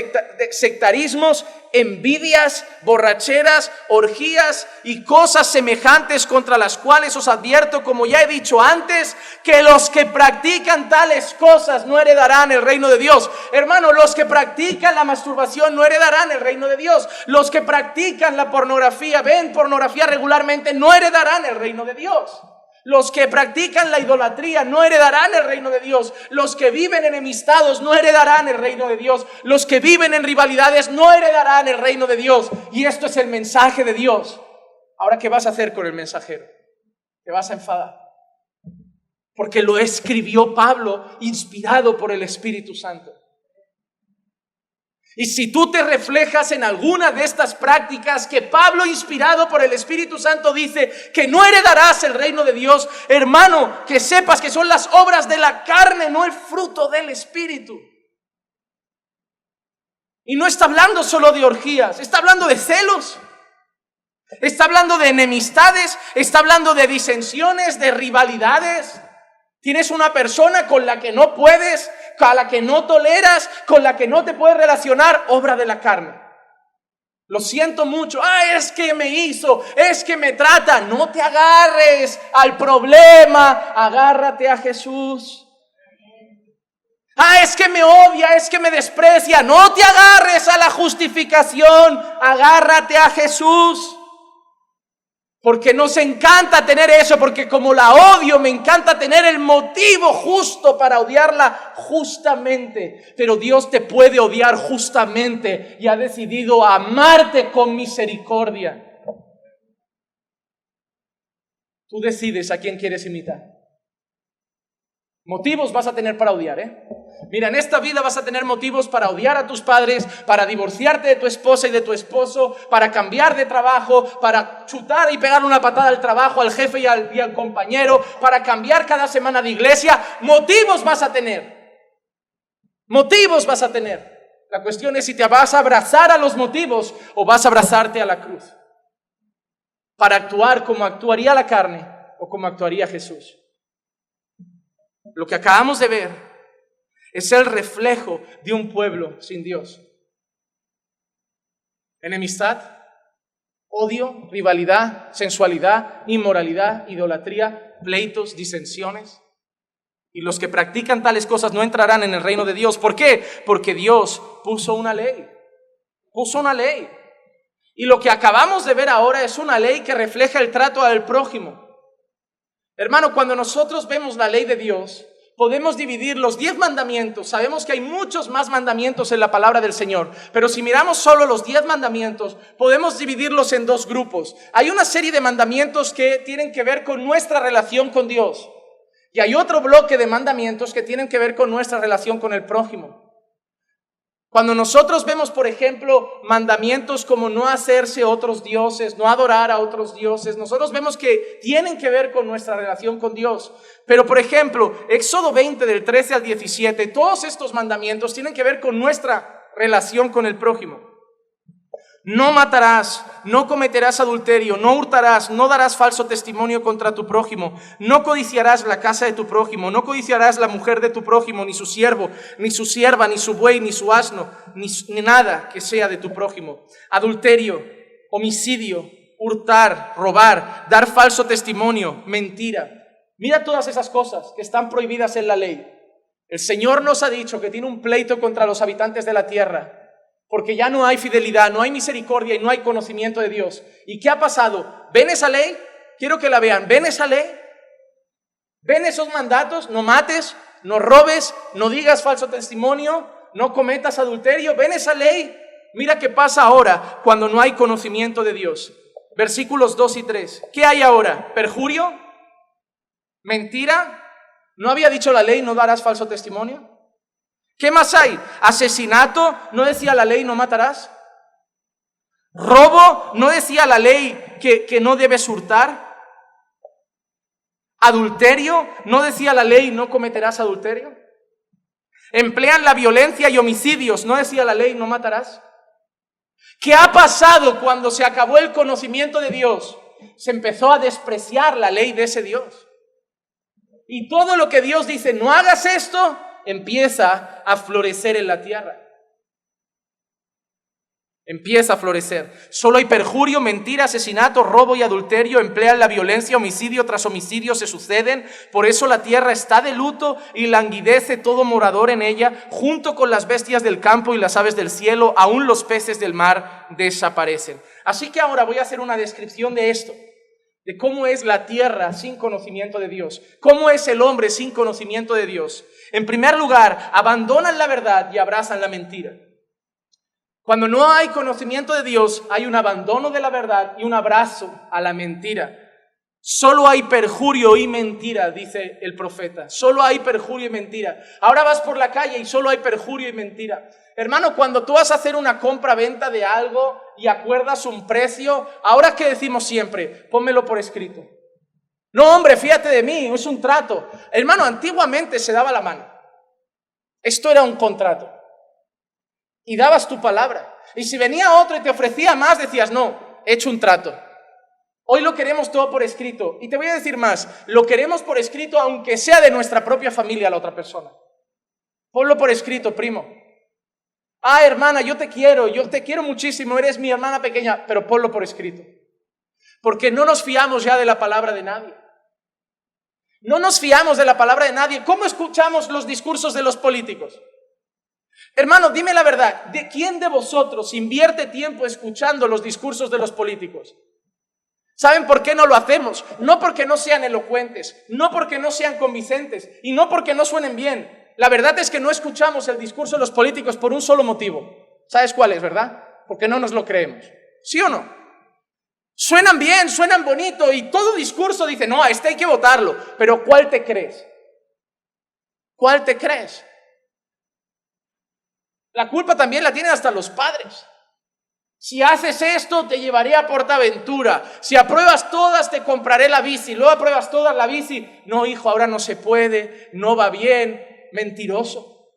sectarismos, envidias, borracheras, orgías y cosas semejantes, contra las cuales os advierto, como ya he dicho antes, que los que practican tales cosas no heredarán el reino de Dios. Hermano, los que practican la masturbación no heredarán el reino de Dios. Los que practican la pornografía, ven pornografía regularmente, no heredarán el reino de Dios. Los que practican la idolatría no heredarán el reino de Dios. Los que viven enemistados no heredarán el reino de Dios. Los que viven en rivalidades no heredarán el reino de Dios. Y esto es el mensaje de Dios. Ahora, ¿qué vas a hacer con el mensajero? Te vas a enfadar. Porque lo escribió Pablo, inspirado por el Espíritu Santo. Y si tú te reflejas en alguna de estas prácticas que Pablo, inspirado por el Espíritu Santo, dice que no heredarás el reino de Dios, hermano, que sepas que son las obras de la carne, no el fruto del Espíritu. Y no está hablando solo de orgías, está hablando de celos, está hablando de enemistades, está hablando de disensiones, de rivalidades. Tienes una persona con la que no puedes, a la que no toleras, con la que no te puedes relacionar, obra de la carne. Lo siento mucho. Es que me hizo, es que me trata. No te agarres al problema, agárrate a Jesús. Es que me odia, es que me desprecia. No te agarres a la justificación, agárrate a Jesús. Porque nos encanta tener eso, porque como la odio, me encanta tener el motivo justo para odiarla justamente. Pero Dios te puede odiar justamente y ha decidido amarte con misericordia. Tú decides a quién quieres imitar. Motivos vas a tener para odiar, Mira, en esta vida vas a tener motivos para odiar a tus padres, para divorciarte de tu esposa y de tu esposo, para cambiar de trabajo, para chutar y pegarle una patada al trabajo, al jefe y al compañero, para cambiar cada semana de iglesia. Motivos vas a tener. Motivos vas a tener. La cuestión es si te vas a abrazar a los motivos o vas a abrazarte a la cruz. Para actuar como actuaría la carne o como actuaría Jesús. Lo que acabamos de ver es el reflejo de un pueblo sin Dios. Enemistad, odio, rivalidad, sensualidad, inmoralidad, idolatría, pleitos, disensiones. Y los que practican tales cosas no entrarán en el reino de Dios. ¿Por qué? Porque Dios puso una ley. Puso una ley. Y lo que acabamos de ver ahora es una ley que refleja el trato al prójimo. Hermano, cuando nosotros vemos la ley de Dios, podemos dividir los 10 mandamientos. Sabemos que hay muchos más mandamientos en la palabra del Señor, pero si miramos solo los 10 mandamientos, podemos dividirlos en 2 grupos. Hay una serie de mandamientos que tienen que ver con nuestra relación con Dios, y hay otro bloque de mandamientos que tienen que ver con nuestra relación con el prójimo. Cuando nosotros vemos, por ejemplo, mandamientos como no hacerse otros dioses, no adorar a otros dioses, nosotros vemos que tienen que ver con nuestra relación con Dios. Pero, por ejemplo, Éxodo 20, del 13 al 17, todos estos mandamientos tienen que ver con nuestra relación con el prójimo. No matarás, no cometerás adulterio, no hurtarás, no darás falso testimonio contra tu prójimo, no codiciarás la casa de tu prójimo, no codiciarás la mujer de tu prójimo, ni su siervo, ni su sierva, ni su buey, ni su asno, ni nada que sea de tu prójimo. Adulterio, homicidio, hurtar, robar, dar falso testimonio, mentira. Mira todas esas cosas que están prohibidas en la ley. El Señor nos ha dicho que tiene un pleito contra los habitantes de la tierra, porque ya no hay fidelidad, no hay misericordia y no hay conocimiento de Dios. ¿Y qué ha pasado? ¿Ven esa ley? Quiero que la vean. ¿Ven esa ley? ¿Ven esos mandatos? No mates, no robes, no digas falso testimonio, no cometas adulterio. ¿Ven esa ley? Mira qué pasa ahora cuando no hay conocimiento de Dios. Versículos 2 y 3. ¿Qué hay ahora? ¿Perjurio? ¿Mentira? ¿No había dicho la ley no darás falso testimonio? ¿Qué más hay? ¿Asesinato? ¿No decía la ley no matarás? ¿Robo? ¿No decía la ley que no debes hurtar? ¿Adulterio? ¿No decía la ley no cometerás adulterio? ¿Emplean la violencia y homicidios? ¿No decía la ley no matarás? ¿Qué ha pasado cuando se acabó el conocimiento de Dios? Se empezó a despreciar la ley de ese Dios. Y todo lo que Dios dice, no hagas esto, empieza a florecer en la tierra. Empieza a florecer. Solo hay perjurio, mentira, asesinato, robo y adulterio. Emplean la violencia, homicidio tras homicidio se suceden. Por eso la tierra está de luto y languidece todo morador en ella. Junto con las bestias del campo y las aves del cielo, aún los peces del mar desaparecen. Así que ahora voy a hacer una descripción de esto. De cómo es la tierra sin conocimiento de Dios. Cómo es el hombre sin conocimiento de Dios. En primer lugar, abandonan la verdad y abrazan la mentira. Cuando no hay conocimiento de Dios, hay un abandono de la verdad y un abrazo a la mentira. Solo hay perjurio y mentira, dice el profeta. Solo hay perjurio y mentira. Ahora vas por la calle y solo hay perjurio y mentira. Hermano, cuando tú vas a hacer una compra-venta de algo y acuerdas un precio, ahora ¿qué decimos siempre? Pónmelo por escrito. No, hombre, fíjate de mí, es un trato. Hermano, antiguamente se daba la mano. Esto era un contrato. Y dabas tu palabra. Y si venía otro y te ofrecía más, decías, no, he hecho un trato. Hoy lo queremos todo por escrito. Y te voy a decir más, lo queremos por escrito aunque sea de nuestra propia familia la otra persona. Ponlo por escrito, primo. Ah, hermana, yo te quiero muchísimo, eres mi hermana pequeña, pero ponlo por escrito. Porque no nos fiamos ya de la palabra de nadie. No nos fiamos de la palabra de nadie. ¿Cómo escuchamos los discursos de los políticos? Hermano, dime la verdad, ¿de quién de vosotros invierte tiempo escuchando los discursos de los políticos? ¿Saben por qué no lo hacemos? No porque no sean elocuentes, no porque no sean convincentes y no porque no suenen bien. La verdad es que no escuchamos el discurso de los políticos por un solo motivo. ¿Sabes cuál es, verdad? Porque no nos lo creemos. ¿Sí o no? Suenan bien, suenan bonito y todo discurso dice, no, a este hay que votarlo. Pero ¿cuál te crees? ¿Cuál te crees? La culpa también la tienen hasta los padres. Si haces esto, te llevaré a PortAventura. Si apruebas todas, te compraré la bici. Luego apruebas todas la bici. No, hijo, ahora no se puede, no va bien. Mentiroso.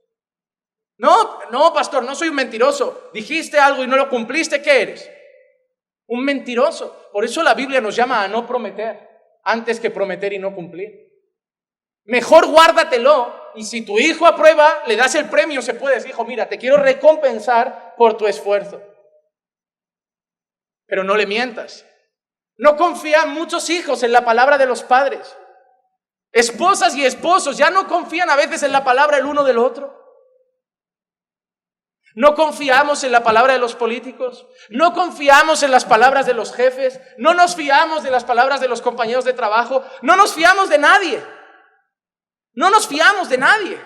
No, pastor, no soy un mentiroso. Dijiste algo y no lo cumpliste, ¿qué eres? Un mentiroso. Por eso la Biblia nos llama a no prometer antes que prometer y no cumplir. Mejor guárdatelo y si tu hijo aprueba, le das el premio, se puede decir, hijo, mira, te quiero recompensar por tu esfuerzo. Pero no le mientas. No confían muchos hijos en la palabra de los padres. Esposas y esposos ya no confían a veces en la palabra el uno del otro. No confiamos en la palabra de los políticos. No confiamos en las palabras de los jefes. No nos fiamos de las palabras de los compañeros de trabajo. No nos fiamos de nadie. No nos fiamos de nadie.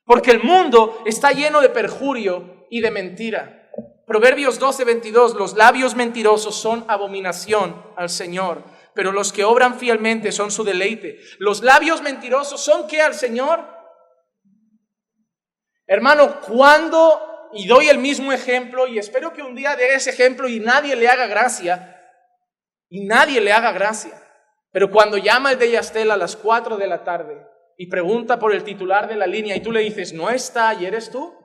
Porque el mundo está lleno de perjurio y de mentira. Proverbios 12:22, los labios mentirosos son abominación al Señor, pero los que obran fielmente son su deleite. Los labios mentirosos son ¿qué al Señor? Hermano, ¿cuándo? Y doy el mismo ejemplo y espero que un día dé ese ejemplo y nadie le haga gracia. Pero cuando llama el de Yastel a las 4 de la tarde y pregunta por el titular de la línea y tú le dices, no está y eres tú.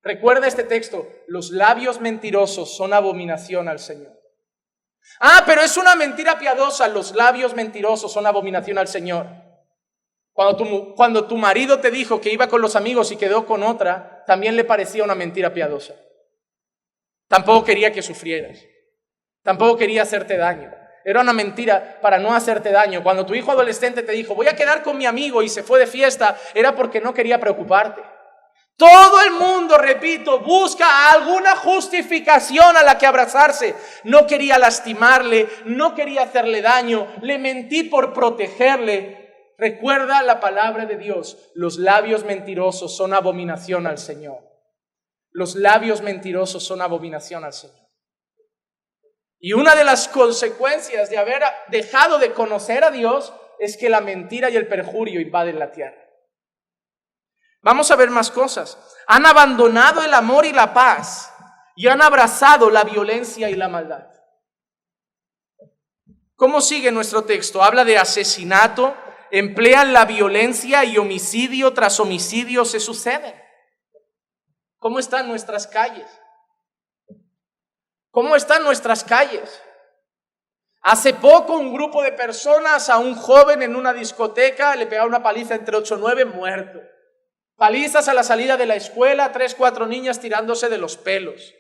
Recuerda este texto, los labios mentirosos son abominación al Señor. Ah, pero es una mentira piadosa, los labios mentirosos son abominación al Señor. Cuando tu marido te dijo que iba con los amigos y quedó con otra, también le parecía una mentira piadosa. Tampoco quería que sufrieras, tampoco quería hacerte daño. Era una mentira para no hacerte daño. Cuando tu hijo adolescente te dijo, voy a quedar con mi amigo y se fue de fiesta, era porque no quería preocuparte. Todo el mundo, repito, busca alguna justificación a la que abrazarse. No quería lastimarle, no quería hacerle daño, le mentí por protegerle. Recuerda la palabra de Dios, los labios mentirosos son abominación al Señor. Los labios mentirosos son abominación al Señor. Y una de las consecuencias de haber dejado de conocer a Dios es que la mentira y el perjurio invaden la tierra. Vamos a ver más cosas. Han abandonado el amor y la paz y han abrazado la violencia y la maldad. ¿Cómo sigue nuestro texto? Habla de asesinato, emplean la violencia y homicidio tras homicidio se suceden. ¿Cómo están nuestras calles? ¿Cómo están nuestras calles? Hace poco un grupo de personas a un joven en una discoteca le pegaba una paliza entre 8 y 9, muerto. Palizas a la salida de la escuela, 3, 4 niñas tirándose de los pelos.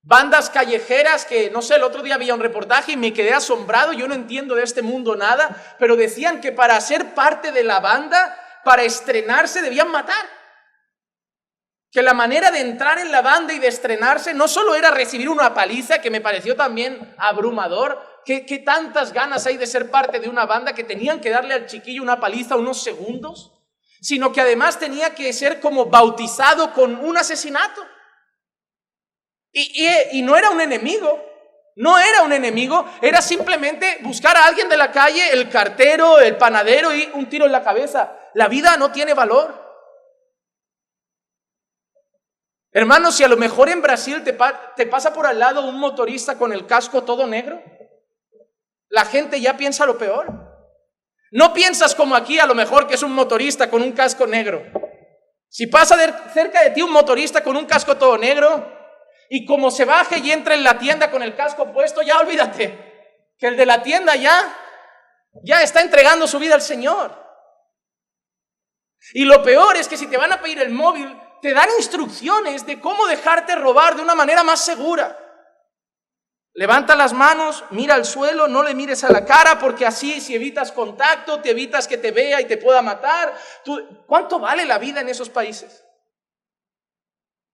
Bandas callejeras que, no sé, el otro día había un reportaje y me quedé asombrado, yo no entiendo de este mundo nada, pero decían que para ser parte de la banda, para estrenarse debían matar. Que la manera de entrar en la banda y de estrenarse no solo era recibir una paliza, que me pareció también abrumador, que tantas ganas hay de ser parte de una banda que tenían que darle al chiquillo una paliza unos segundos, sino que además tenía que ser como bautizado con un asesinato. Y no era un enemigo, era simplemente buscar a alguien de la calle, el cartero, el panadero y un tiro en la cabeza. La vida no tiene valor. Hermanos, si a lo mejor en Brasil te pasa por al lado un motorista con el casco todo negro, la gente ya piensa lo peor. No piensas como aquí a lo mejor que es un motorista con un casco negro. Si pasa cerca de ti un motorista con un casco todo negro y como se baje y entre en la tienda con el casco puesto, ya olvídate que el de la tienda ya está entregando su vida al Señor. Y lo peor es que si te van a pedir el móvil, te dan instrucciones de cómo dejarte robar de una manera más segura. Levanta las manos, mira al suelo, no le mires a la cara, porque así si evitas contacto, te evitas que te vea y te pueda matar. ¿Cuánto vale la vida en esos países?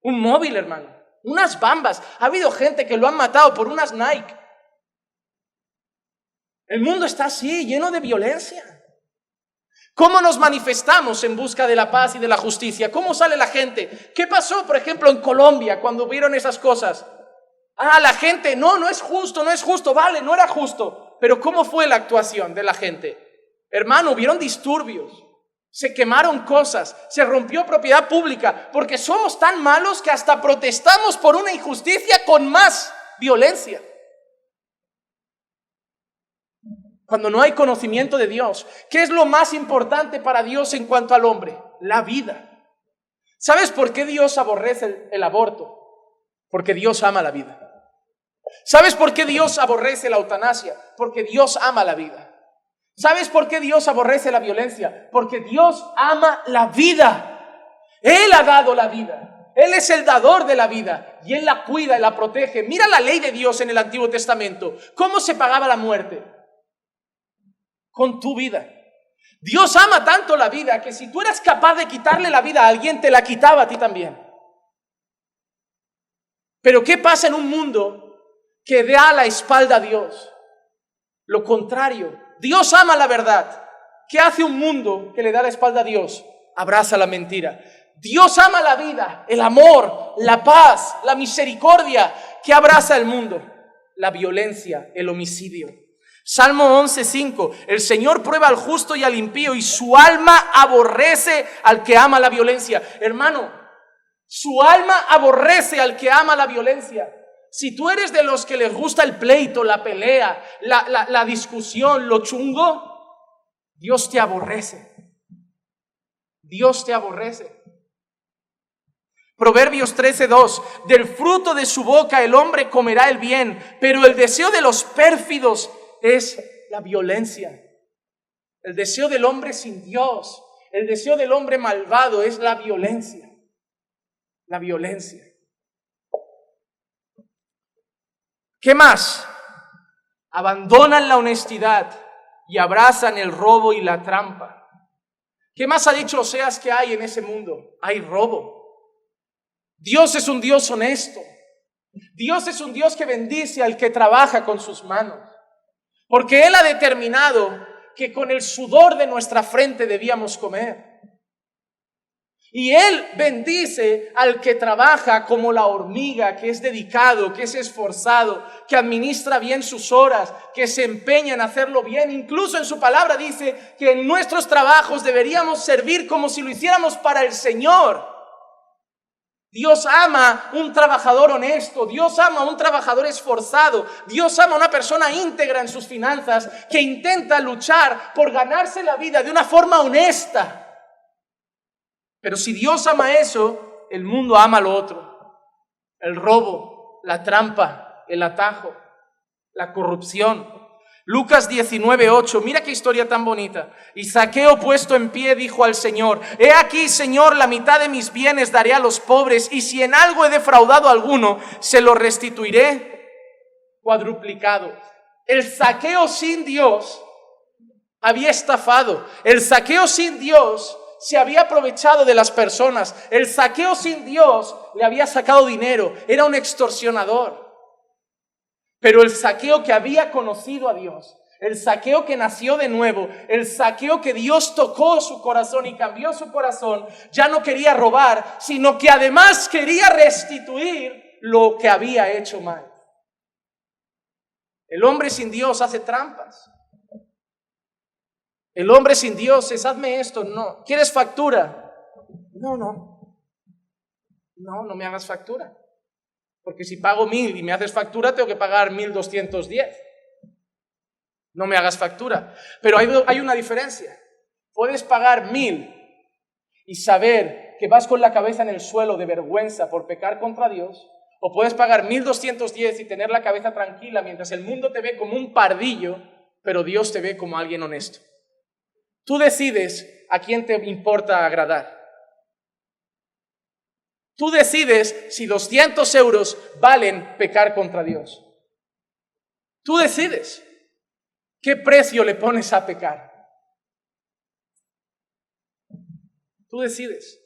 Un móvil, hermano, unas bambas. Ha habido gente que lo han matado por unas Nike. El mundo está así, lleno de violencia. ¿Cómo nos manifestamos en busca de la paz y de la justicia? ¿Cómo sale la gente? ¿Qué pasó, por ejemplo, en Colombia cuando vieron esas cosas? La gente, no es justo, vale, no era justo. Pero ¿cómo fue la actuación de la gente? Hermano, hubieron disturbios, se quemaron cosas, se rompió propiedad pública, porque somos tan malos que hasta protestamos por una injusticia con más violencia. Cuando no hay conocimiento de Dios, ¿qué es lo más importante para Dios en cuanto al hombre? La vida. ¿Sabes por qué Dios aborrece el aborto? Porque Dios ama la vida. ¿Sabes por qué Dios aborrece la eutanasia? Porque Dios ama la vida. ¿Sabes por qué Dios aborrece la violencia? Porque Dios ama la vida. Él ha dado la vida. Él es el dador de la vida y Él la cuida y la protege. Mira la ley de Dios en el Antiguo Testamento. ¿Cómo se pagaba la muerte? Con tu vida. Dios ama tanto la vida que si tú eras capaz de quitarle la vida a alguien, te la quitaba a ti también. Pero ¿qué pasa en un mundo que da la espalda a Dios? Lo contrario. Dios ama la verdad. ¿Qué hace un mundo que le da la espalda a Dios? Abraza la mentira. Dios ama la vida, el amor, la paz, la misericordia. ¿Qué abraza el mundo? La violencia, el homicidio. Salmo 11:5, el Señor prueba al justo y al impío y su alma aborrece al que ama la violencia. Hermano, su alma aborrece al que ama la violencia. Si tú eres de los que les gusta el pleito, la pelea, la discusión, lo chungo, Dios te aborrece. Dios te aborrece. Proverbios 13:2, del fruto de su boca el hombre comerá el bien, pero el deseo de los pérfidos es la violencia. El deseo del hombre sin Dios, el deseo del hombre malvado es la violencia. La violencia. ¿Qué más? Abandonan la honestidad y abrazan el robo y la trampa. ¿Qué más ha dicho Oseas que hay en ese mundo? Hay robo. Dios es un Dios honesto. Dios es un Dios que bendice al que trabaja con sus manos. Porque Él ha determinado que con el sudor de nuestra frente debíamos comer. Y Él bendice al que trabaja como la hormiga, que es dedicado, que es esforzado, que administra bien sus horas, que se empeña en hacerlo bien. Incluso en su palabra dice que en nuestros trabajos deberíamos servir como si lo hiciéramos para el Señor. Dios ama un trabajador honesto, Dios ama un trabajador esforzado, Dios ama una persona íntegra en sus finanzas que intenta luchar por ganarse la vida de una forma honesta. Pero si Dios ama eso, el mundo ama lo otro. El robo, la trampa, el atajo, la corrupción. Lucas 19:8, mira qué historia tan bonita. Y Zaqueo, puesto en pie, dijo al Señor: he aquí, Señor, la mitad de mis bienes daré a los pobres, y si en algo he defraudado a alguno, se lo restituiré cuadruplicado. El Zaqueo sin Dios había estafado. El Zaqueo sin Dios se había aprovechado de las personas. El Zaqueo sin Dios le había sacado dinero. Era un extorsionador. Pero el Zaqueo que había conocido a Dios, el Zaqueo que nació de nuevo, el Zaqueo que Dios tocó su corazón y cambió su corazón, ya no quería robar, sino que además quería restituir lo que había hecho mal. El hombre sin Dios hace trampas. El hombre sin Dios es: hazme esto, no. ¿Quieres factura? No me hagas factura. Porque si pago 1,000 y me haces factura, tengo que pagar 1,210. No me hagas factura. Pero hay una diferencia. Puedes pagar 1,000 y saber que vas con la cabeza en el suelo de vergüenza por pecar contra Dios, o puedes pagar 1,210 y tener la cabeza tranquila mientras el mundo te ve como un pardillo, pero Dios te ve como alguien honesto. Tú decides a quién te importa agradar. Tú decides si 200 euros valen pecar contra Dios. Tú decides qué precio le pones a pecar. Tú decides.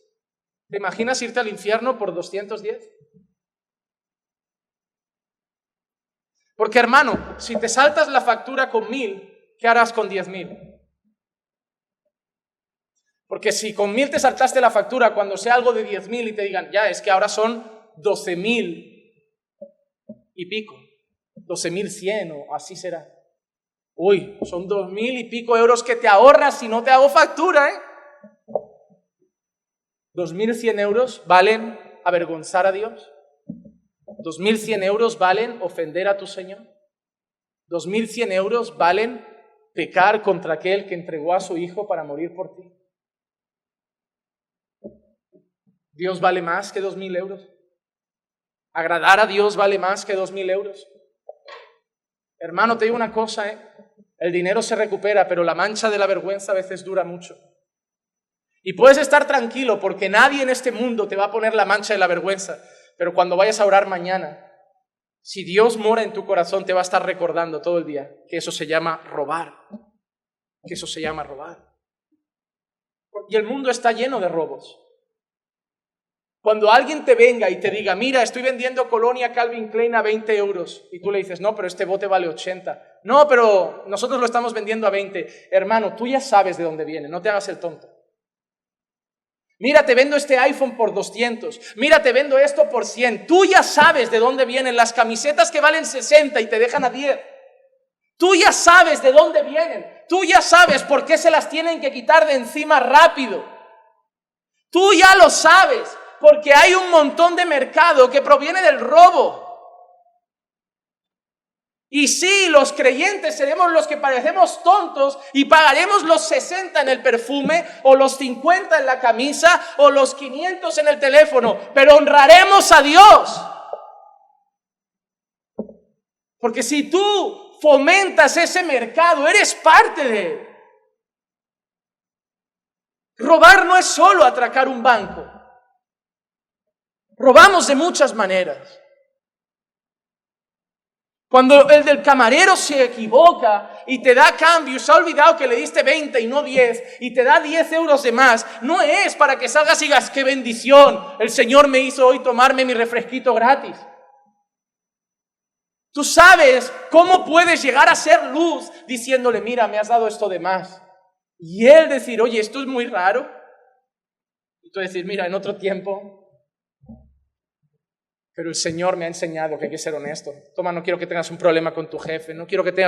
¿Te imaginas irte al infierno por 210? Porque, hermano, si te saltas la factura con 1.000, ¿qué harás con 10.000? Porque si con 1.000 te saltaste la factura, cuando sea algo de 10.000 y te digan, ya, es que ahora son 12.000 y pico, 12.100 o así será. Uy, son 2.000 y pico euros que te ahorras si no te hago factura, ¿eh? 2.100 euros valen avergonzar a Dios. 2.100 euros valen ofender a tu Señor. 2.100 euros valen pecar contra aquel que entregó a su Hijo para morir por ti. Dios vale más que 2.000 euros. Agradar a Dios vale más que 2.000 euros. Hermano, te digo una cosa, el dinero se recupera, pero la mancha de la vergüenza a veces dura mucho. Y puedes estar tranquilo porque nadie en este mundo te va a poner la mancha de la vergüenza. Pero cuando vayas a orar mañana, si Dios mora en tu corazón, te va a estar recordando todo el día que eso se llama robar. Que eso se llama robar. Y el mundo está lleno de robos. Cuando alguien te venga y te diga, mira, estoy vendiendo colonia Calvin Klein a 20 euros, y tú le dices, no, pero este bote vale 80. No, pero nosotros lo estamos vendiendo a 20. Hermano, tú ya sabes de dónde viene, no te hagas el tonto. Mira, te vendo este iPhone por 200. Mira, te vendo esto por 100. Tú ya sabes de dónde vienen las camisetas que valen 60 y te dejan a 10. Tú ya sabes de dónde vienen. Tú ya sabes por qué se las tienen que quitar de encima rápido. Tú ya lo sabes, porque hay un montón de mercado que proviene del robo. Y sí, los creyentes seremos los que parecemos tontos y pagaremos los 60 en el perfume o los 50 en la camisa o los 500 en el teléfono, pero honraremos a Dios. Porque si tú fomentas ese mercado, eres parte de él. Robar no es solo atracar un banco. Robamos de muchas maneras. Cuando el del camarero se equivoca y te da cambio y se ha olvidado que le diste 20 y no 10 y te da 10 euros de más, no es para que salgas y digas, qué bendición, el Señor me hizo hoy tomarme mi refresquito gratis. Tú sabes cómo puedes llegar a ser luz diciéndole, mira, me has dado esto de más. Y él decir, oye, esto es muy raro. Y tú decir, mira, en otro tiempo... Pero el Señor me ha enseñado que hay que ser honesto. Toma, no quiero que tengas un problema con tu jefe, no quiero que te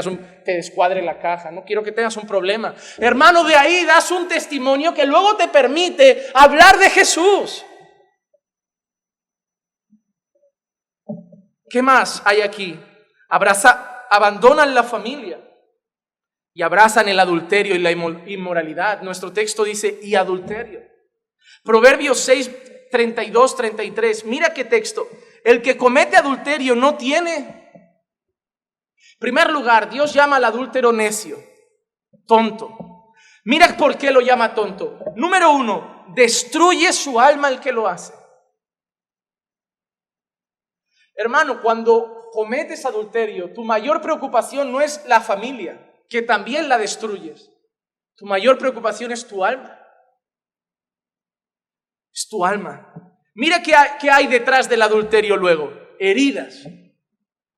descuadre la caja, no quiero que tengas un problema. Hermano, de ahí das un testimonio que luego te permite hablar de Jesús. ¿Qué más hay aquí? Abandonan la familia y abrazan el adulterio y la inmoralidad. Nuestro texto dice, y adulterio. Proverbios 6, 32, 33. Mira qué texto. El que comete adulterio no tiene. En primer lugar, Dios llama al adúltero necio, tonto. Mira por qué lo llama tonto. Número 1, destruye su alma el que lo hace. Hermano, cuando cometes adulterio, tu mayor preocupación no es la familia, que también la destruyes. Tu mayor preocupación es tu alma. Es tu alma. Mira qué hay detrás del adulterio luego. Heridas.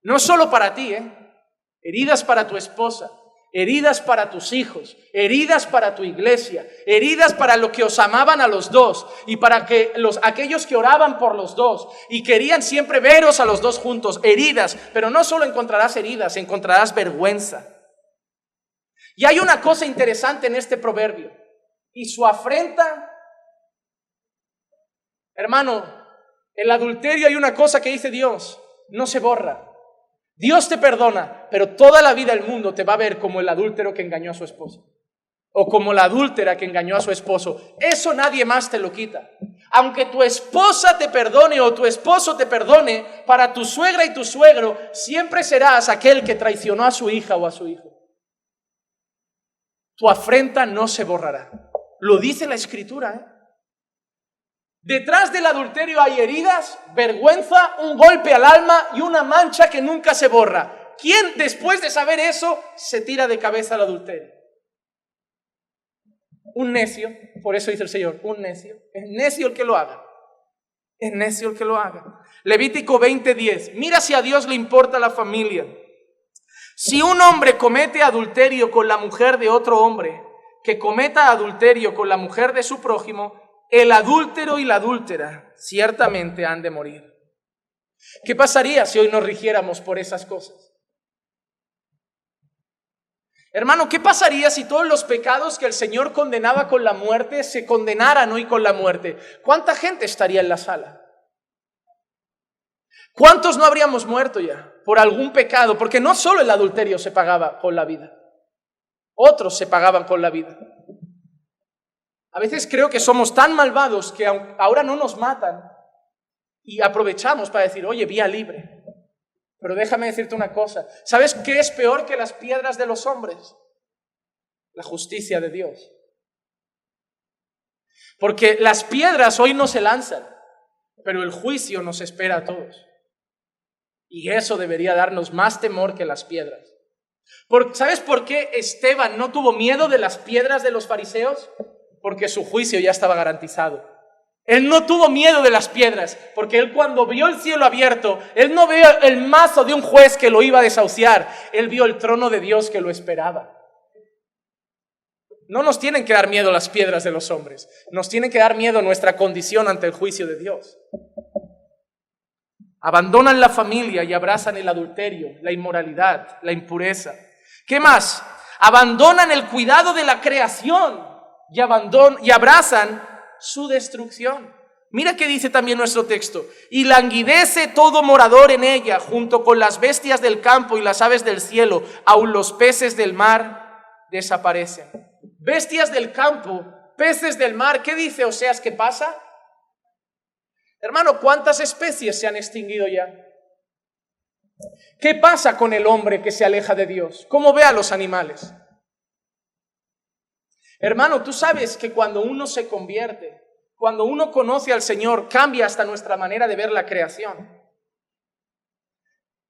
No solo para ti, heridas para tu esposa, heridas para tus hijos, heridas para tu iglesia, heridas para los que os amaban a los dos y para que aquellos que oraban por los dos y querían siempre veros a los dos juntos. Heridas, pero no solo encontrarás heridas, encontrarás vergüenza. Y hay una cosa interesante en este proverbio. Y su afrenta... Hermano, el adulterio hay una cosa que dice Dios, no se borra. Dios te perdona, pero toda la vida el mundo te va a ver como el adúltero que engañó a su esposa. O como la adúltera que engañó a su esposo. Eso nadie más te lo quita. Aunque tu esposa te perdone o tu esposo te perdone, para tu suegra y tu suegro, siempre serás aquel que traicionó a su hija o a su hijo. Tu afrenta no se borrará. Lo dice la Escritura, ¿eh? Detrás del adulterio hay heridas, vergüenza, un golpe al alma y una mancha que nunca se borra. ¿Quién después de saber eso se tira de cabeza al adulterio? Un necio, por eso dice el Señor, un necio. Es necio el que lo haga. Es necio el que lo haga. Levítico 20:10. Mira si a Dios le importa la familia. Si un hombre comete adulterio con la mujer de otro hombre, que cometa adulterio con la mujer de su prójimo, el adúltero y la adúltera ciertamente han de morir. ¿Qué pasaría si hoy nos rigiéramos por esas cosas? Hermano, ¿qué pasaría si todos los pecados que el Señor condenaba con la muerte se condenaran hoy con la muerte? ¿Cuánta gente estaría en la sala? ¿Cuántos no habríamos muerto ya por algún pecado? Porque no solo el adulterio se pagaba con la vida, otros se pagaban con la vida. A veces creo que somos tan malvados que ahora no nos matan y aprovechamos para decir, oye, vía libre. Pero déjame decirte una cosa, ¿sabes qué es peor que las piedras de los hombres? La justicia de Dios. Porque las piedras hoy no se lanzan, pero el juicio nos espera a todos. Y eso debería darnos más temor que las piedras. ¿Sabes por qué Esteban no tuvo miedo de las piedras de los fariseos? Porque su juicio ya estaba garantizado. Él no tuvo miedo de las piedras, porque él cuando vio el cielo abierto, él no vio el mazo de un juez que lo iba a desahuciar, él vio el trono de Dios que lo esperaba. No nos tienen que dar miedo las piedras de los hombres, nos tienen que dar miedo nuestra condición ante el juicio de Dios. Abandonan la familia y abrazan el adulterio, la inmoralidad, la impureza. ¿Qué más? Abandonan el cuidado de la creación y abrazan su destrucción. Mira qué dice también nuestro texto. Y languidece todo morador en ella, junto con las bestias del campo y las aves del cielo, aun los peces del mar desaparecen. Bestias del campo, peces del mar, ¿qué dice Oseas que pasa? Hermano, ¿cuántas especies se han extinguido ya? ¿Qué pasa con el hombre que se aleja de Dios? ¿Cómo ve a los animales? Hermano, tú sabes que cuando uno se convierte, cuando uno conoce al Señor, cambia hasta nuestra manera de ver la creación.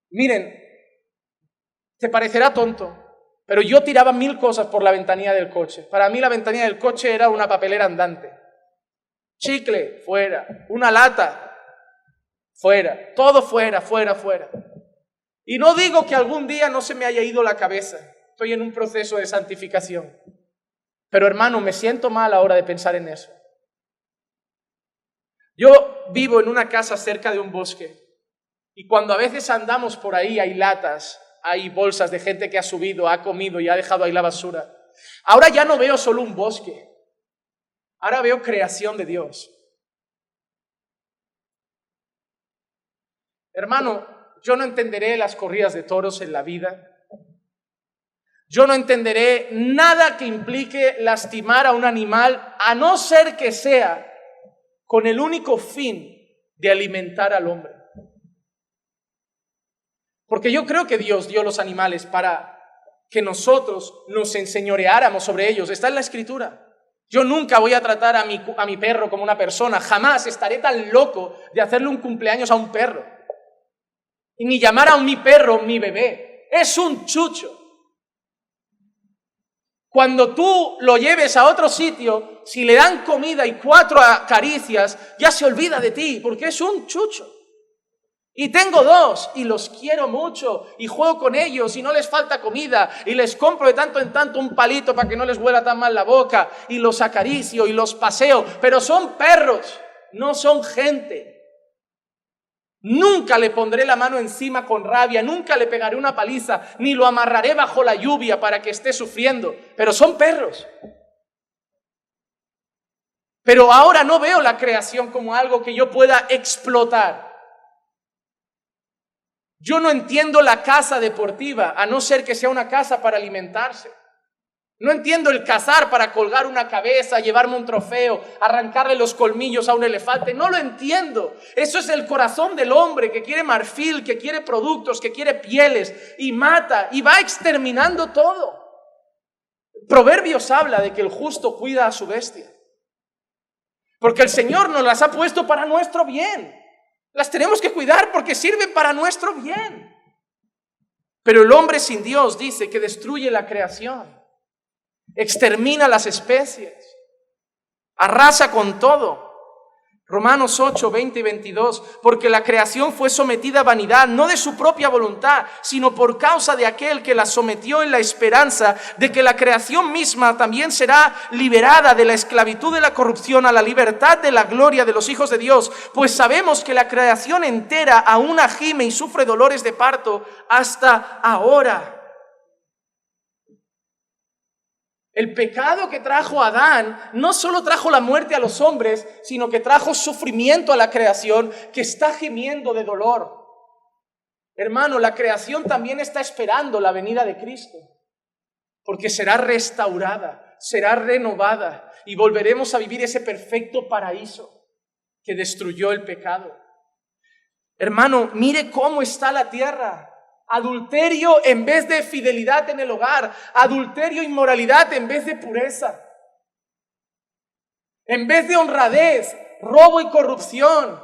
Miren, te parecerá tonto, pero yo tiraba 1000 cosas por la ventanilla del coche. Para mí la ventanilla del coche era una papelera andante. Chicle, fuera. Una lata, fuera. Todo fuera, fuera, fuera. Y no digo que algún día no se me haya ido la cabeza. Estoy en un proceso de santificación. Pero hermano, me siento mal ahora de pensar en eso. Yo vivo en una casa cerca de un bosque y cuando a veces andamos por ahí hay latas, hay bolsas de gente que ha subido, ha comido y ha dejado ahí la basura. Ahora ya no veo solo un bosque, ahora veo creación de Dios. Hermano, yo no entenderé las corridas de toros en la vida. Yo no entenderé nada que implique lastimar a un animal, a no ser que sea con el único fin de alimentar al hombre. Porque yo creo que Dios dio los animales para que nosotros nos enseñoreáramos sobre ellos. Está en la Escritura. Yo nunca voy a tratar a mi perro como una persona. Jamás estaré tan loco de hacerle un cumpleaños a un perro. Y ni llamar a mi perro mi bebé. Es un chucho. Cuando tú lo lleves a otro sitio, si le dan comida y 4 caricias, ya se olvida de ti, porque es un chucho. Y tengo 2 y los quiero mucho y juego con ellos y no les falta comida y les compro de tanto en tanto un palito para que no les huela tan mal la boca y los acaricio y los paseo, pero son perros, no son gente. Nunca le pondré la mano encima con rabia, nunca le pegaré una paliza, ni lo amarraré bajo la lluvia para que esté sufriendo, pero son perros. Pero ahora no veo la creación como algo que yo pueda explotar. Yo no entiendo la caza deportiva, a no ser que sea una caza para alimentarse. No entiendo el cazar para colgar una cabeza, llevarme un trofeo, arrancarle los colmillos a un elefante. No lo entiendo. Eso es el corazón del hombre que quiere marfil, que quiere productos, que quiere pieles y mata y va exterminando todo. Proverbios habla de que el justo cuida a su bestia. Porque el Señor nos las ha puesto para nuestro bien. Las tenemos que cuidar porque sirven para nuestro bien. Pero el hombre sin Dios dice que destruye la creación, extermina las especies, arrasa con todo. Romanos 8, 20 y 22, porque la creación fue sometida a vanidad, no de su propia voluntad, sino por causa de aquel que la sometió en la esperanza de que la creación misma también será liberada de la esclavitud de la corrupción a la libertad de la gloria de los hijos de Dios. Pues sabemos que la creación entera aún gime y sufre dolores de parto hasta ahora. El pecado que trajo Adán no solo trajo la muerte a los hombres, sino que trajo sufrimiento a la creación que está gimiendo de dolor. Hermano, la creación también está esperando la venida de Cristo, porque será restaurada, será renovada y volveremos a vivir ese perfecto paraíso que destruyó el pecado. Hermano, mire cómo está la tierra. Adulterio en vez de fidelidad en el hogar. Adulterio, inmoralidad en vez de pureza. En vez de honradez, robo y corrupción.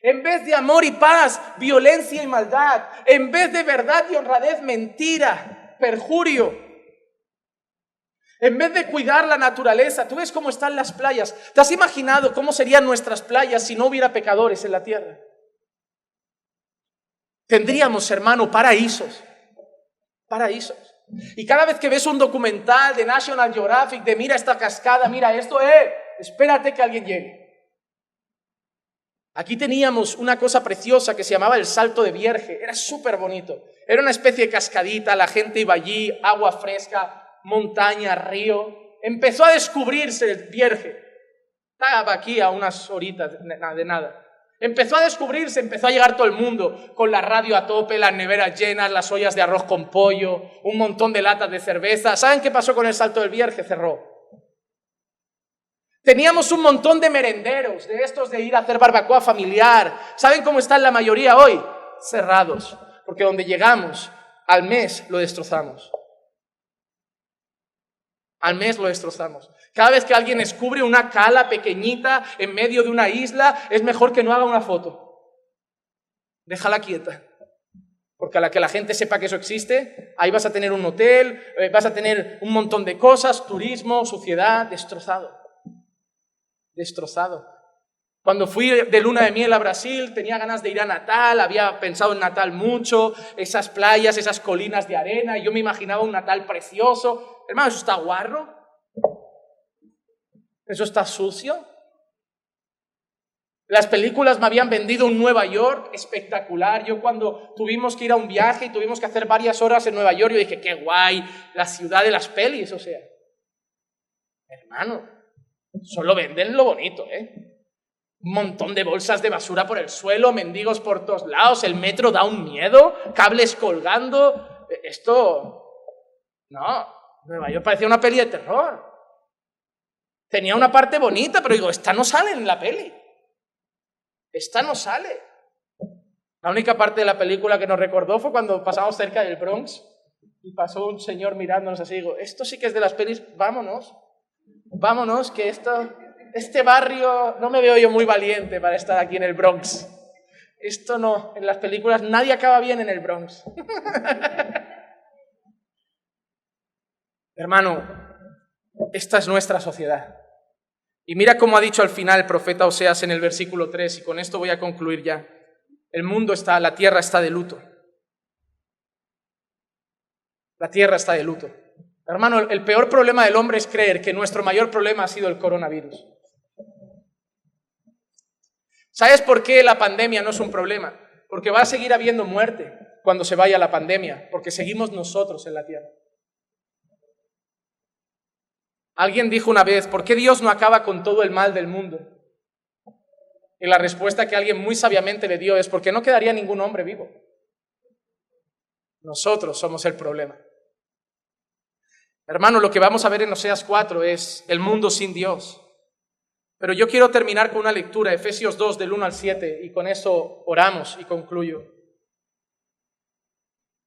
En vez de amor y paz, violencia y maldad. En vez de verdad y honradez, mentira, perjurio. En vez de cuidar la naturaleza, tú ves cómo están las playas. ¿Te has imaginado cómo serían nuestras playas si no hubiera pecadores en la tierra? Tendríamos, hermano, paraísos. Paraísos. Y cada vez que ves un documental de National Geographic de mira esta cascada, mira esto, espérate que alguien llegue. Aquí teníamos una cosa preciosa que se llamaba el Salto de Vierge. Era súper bonito. Era una especie de cascadita, la gente iba allí, agua fresca, montaña, río. Empezó a descubrirse el Vierge. Estaba aquí a unas horitas de nada. Empezó a descubrirse, empezó a llegar todo el mundo con la radio a tope, las neveras llenas, las ollas de arroz con pollo, un montón de latas de cerveza. ¿Saben qué pasó con el Salto del Vierge? Cerró. Teníamos un montón de merenderos, de estos de ir a hacer barbacoa familiar. ¿Saben cómo están la mayoría hoy? Cerrados, porque donde llegamos, al mes lo destrozamos. Al mes lo destrozamos. Cada vez que alguien descubre una cala pequeñita en medio de una isla, es mejor que no haga una foto. Déjala quieta. Porque a la que la gente sepa que eso existe, ahí vas a tener un hotel, vas a tener un montón de cosas, turismo, suciedad, destrozado. Destrozado. Cuando fui de luna de miel a Brasil, tenía ganas de ir a Natal, había pensado en Natal mucho, esas playas, esas colinas de arena, y yo me imaginaba un Natal precioso. Hermano, ¿eso está guarro? ¿Eso está sucio? Las películas me habían vendido un Nueva York espectacular. Yo cuando tuvimos que ir a un viaje y tuvimos que hacer varias horas en Nueva York, yo dije, qué guay, la ciudad de las pelis, o sea. Hermano, solo venden lo bonito, Un montón de bolsas de basura por el suelo, mendigos por todos lados, el metro da un miedo, cables colgando. Esto, no, Nueva York parecía una peli de terror. Tenía una parte bonita, pero digo, esta no sale en la peli. Esta no sale. La única parte de la película que nos recordó fue cuando pasamos cerca del Bronx y pasó un señor mirándonos así. Digo, esto sí que es de las pelis, vámonos. Vámonos, que este barrio, no me veo yo muy valiente para estar aquí en el Bronx. Esto no, en las películas nadie acaba bien en el Bronx. Hermano, esta es nuestra sociedad. Y mira cómo ha dicho al final el profeta Oseas en el versículo 3, y con esto voy a concluir ya. La tierra está de luto. La tierra está de luto. Hermano, el peor problema del hombre es creer que nuestro mayor problema ha sido el coronavirus. ¿Sabes por qué la pandemia no es un problema? Porque va a seguir habiendo muerte cuando se vaya la pandemia, porque seguimos nosotros en la tierra. Alguien dijo una vez, ¿por qué Dios no acaba con todo el mal del mundo? Y la respuesta que alguien muy sabiamente le dio es, porque no quedaría ningún hombre vivo. Nosotros somos el problema. Hermano, lo que vamos a ver en Oseas 4 es el mundo sin Dios. Pero yo quiero terminar con una lectura, Efesios 2, del 1 al 7, y con eso oramos y concluyo.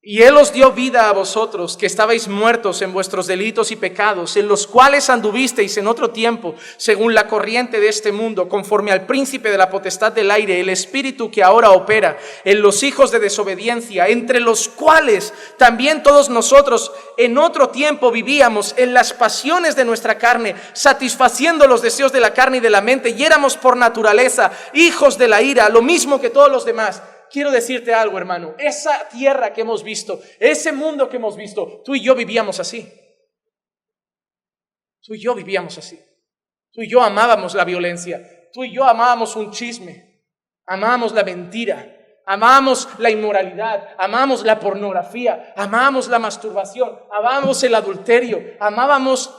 Y Él os dio vida a vosotros, que estabais muertos en vuestros delitos y pecados, en los cuales anduvisteis en otro tiempo, según la corriente de este mundo, conforme al príncipe de la potestad del aire, el espíritu que ahora opera en los hijos de desobediencia, entre los cuales también todos nosotros en otro tiempo vivíamos en las pasiones de nuestra carne, satisfaciendo los deseos de la carne y de la mente, y éramos por naturaleza hijos de la ira, lo mismo que todos los demás. Quiero decirte algo, hermano, esa tierra que hemos visto, ese mundo que hemos visto, tú y yo vivíamos así. Tú y yo vivíamos así. Tú y yo amábamos la violencia. Tú y yo amábamos un chisme. Amábamos la mentira. Amábamos la inmoralidad. Amábamos la pornografía. Amábamos la masturbación. Amábamos el adulterio. Amábamos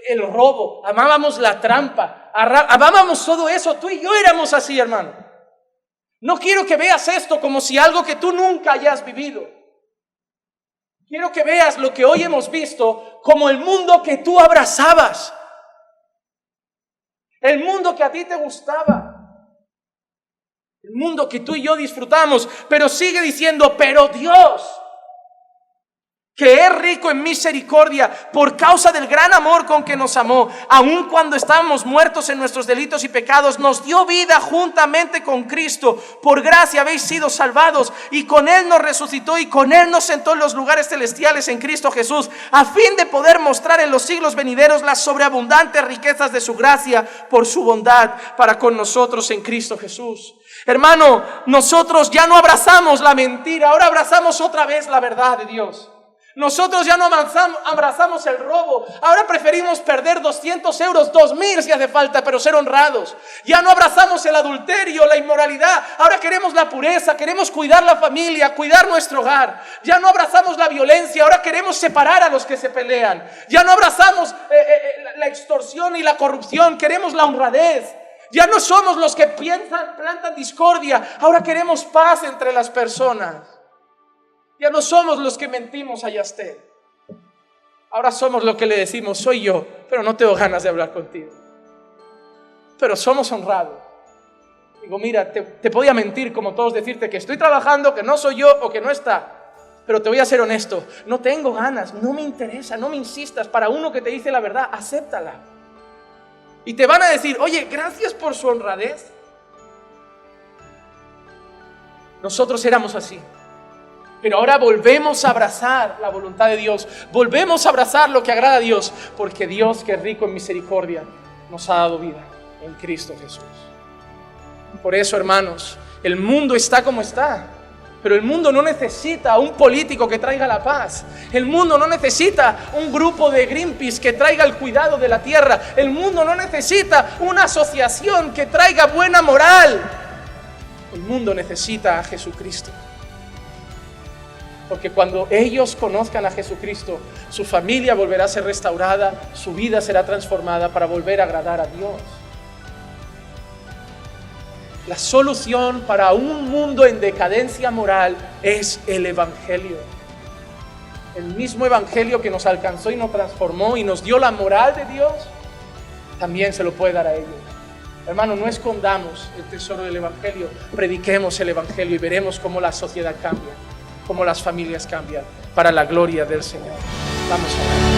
el robo. Amábamos la trampa. Amábamos todo eso. Tú y yo éramos así, hermano. No quiero que veas esto como si algo que tú nunca hayas vivido. Quiero que veas lo que hoy hemos visto como el mundo que tú abrazabas. El mundo que a ti te gustaba. El mundo que tú y yo disfrutamos. Pero sigue diciendo, pero Dios, que es rico en misericordia, por causa del gran amor con que nos amó, aun cuando estábamos muertos en nuestros delitos y pecados, nos dio vida juntamente con Cristo. Por gracia habéis sido salvados, y con Él nos resucitó, y con Él nos sentó en los lugares celestiales en Cristo Jesús, a fin de poder mostrar en los siglos venideros las sobreabundantes riquezas de su gracia, por su bondad para con nosotros en Cristo Jesús. Hermano, nosotros ya no abrazamos la mentira, ahora abrazamos otra vez la verdad de Dios. Nosotros ya no abrazamos el robo. Ahora preferimos perder 200 euros, 2.000 si hace falta, pero ser honrados. Ya no abrazamos el adulterio, la inmoralidad. Ahora queremos la pureza, queremos cuidar la familia, cuidar nuestro hogar. Ya no abrazamos la violencia, ahora queremos separar a los que se pelean. Ya no abrazamos la extorsión y la corrupción, queremos la honradez. Ya no somos los que plantan discordia, ahora queremos paz entre las personas. Ya no somos los que mentimos a Yastel. Ahora somos los que le decimos, soy yo, pero no tengo ganas de hablar contigo. Pero somos honrados. Digo, mira, te podía mentir como todos, decirte que estoy trabajando, que no soy yo o que no está. Pero te voy a ser honesto, no tengo ganas, no me interesa, no me insistas. Para uno que te dice la verdad, acéptala. Y te van a decir, oye, gracias por su honradez. Nosotros éramos así. Pero ahora volvemos a abrazar la voluntad de Dios. Volvemos a abrazar lo que agrada a Dios. Porque Dios, que es rico en misericordia, nos ha dado vida en Cristo Jesús. Por eso, hermanos, el mundo está como está. Pero el mundo no necesita un político que traiga la paz. El mundo no necesita un grupo de Greenpeace que traiga el cuidado de la tierra. El mundo no necesita una asociación que traiga buena moral. El mundo necesita a Jesucristo. Porque cuando ellos conozcan a Jesucristo, su familia volverá a ser restaurada, su vida será transformada para volver a agradar a Dios. La solución para un mundo en decadencia moral es el Evangelio. El mismo Evangelio que nos alcanzó y nos transformó y nos dio la moral de Dios, también se lo puede dar a ellos. Hermano, no escondamos el tesoro del Evangelio, prediquemos el Evangelio y veremos cómo la sociedad cambia, cómo las familias cambian, para la gloria del Señor. Vamos a orar.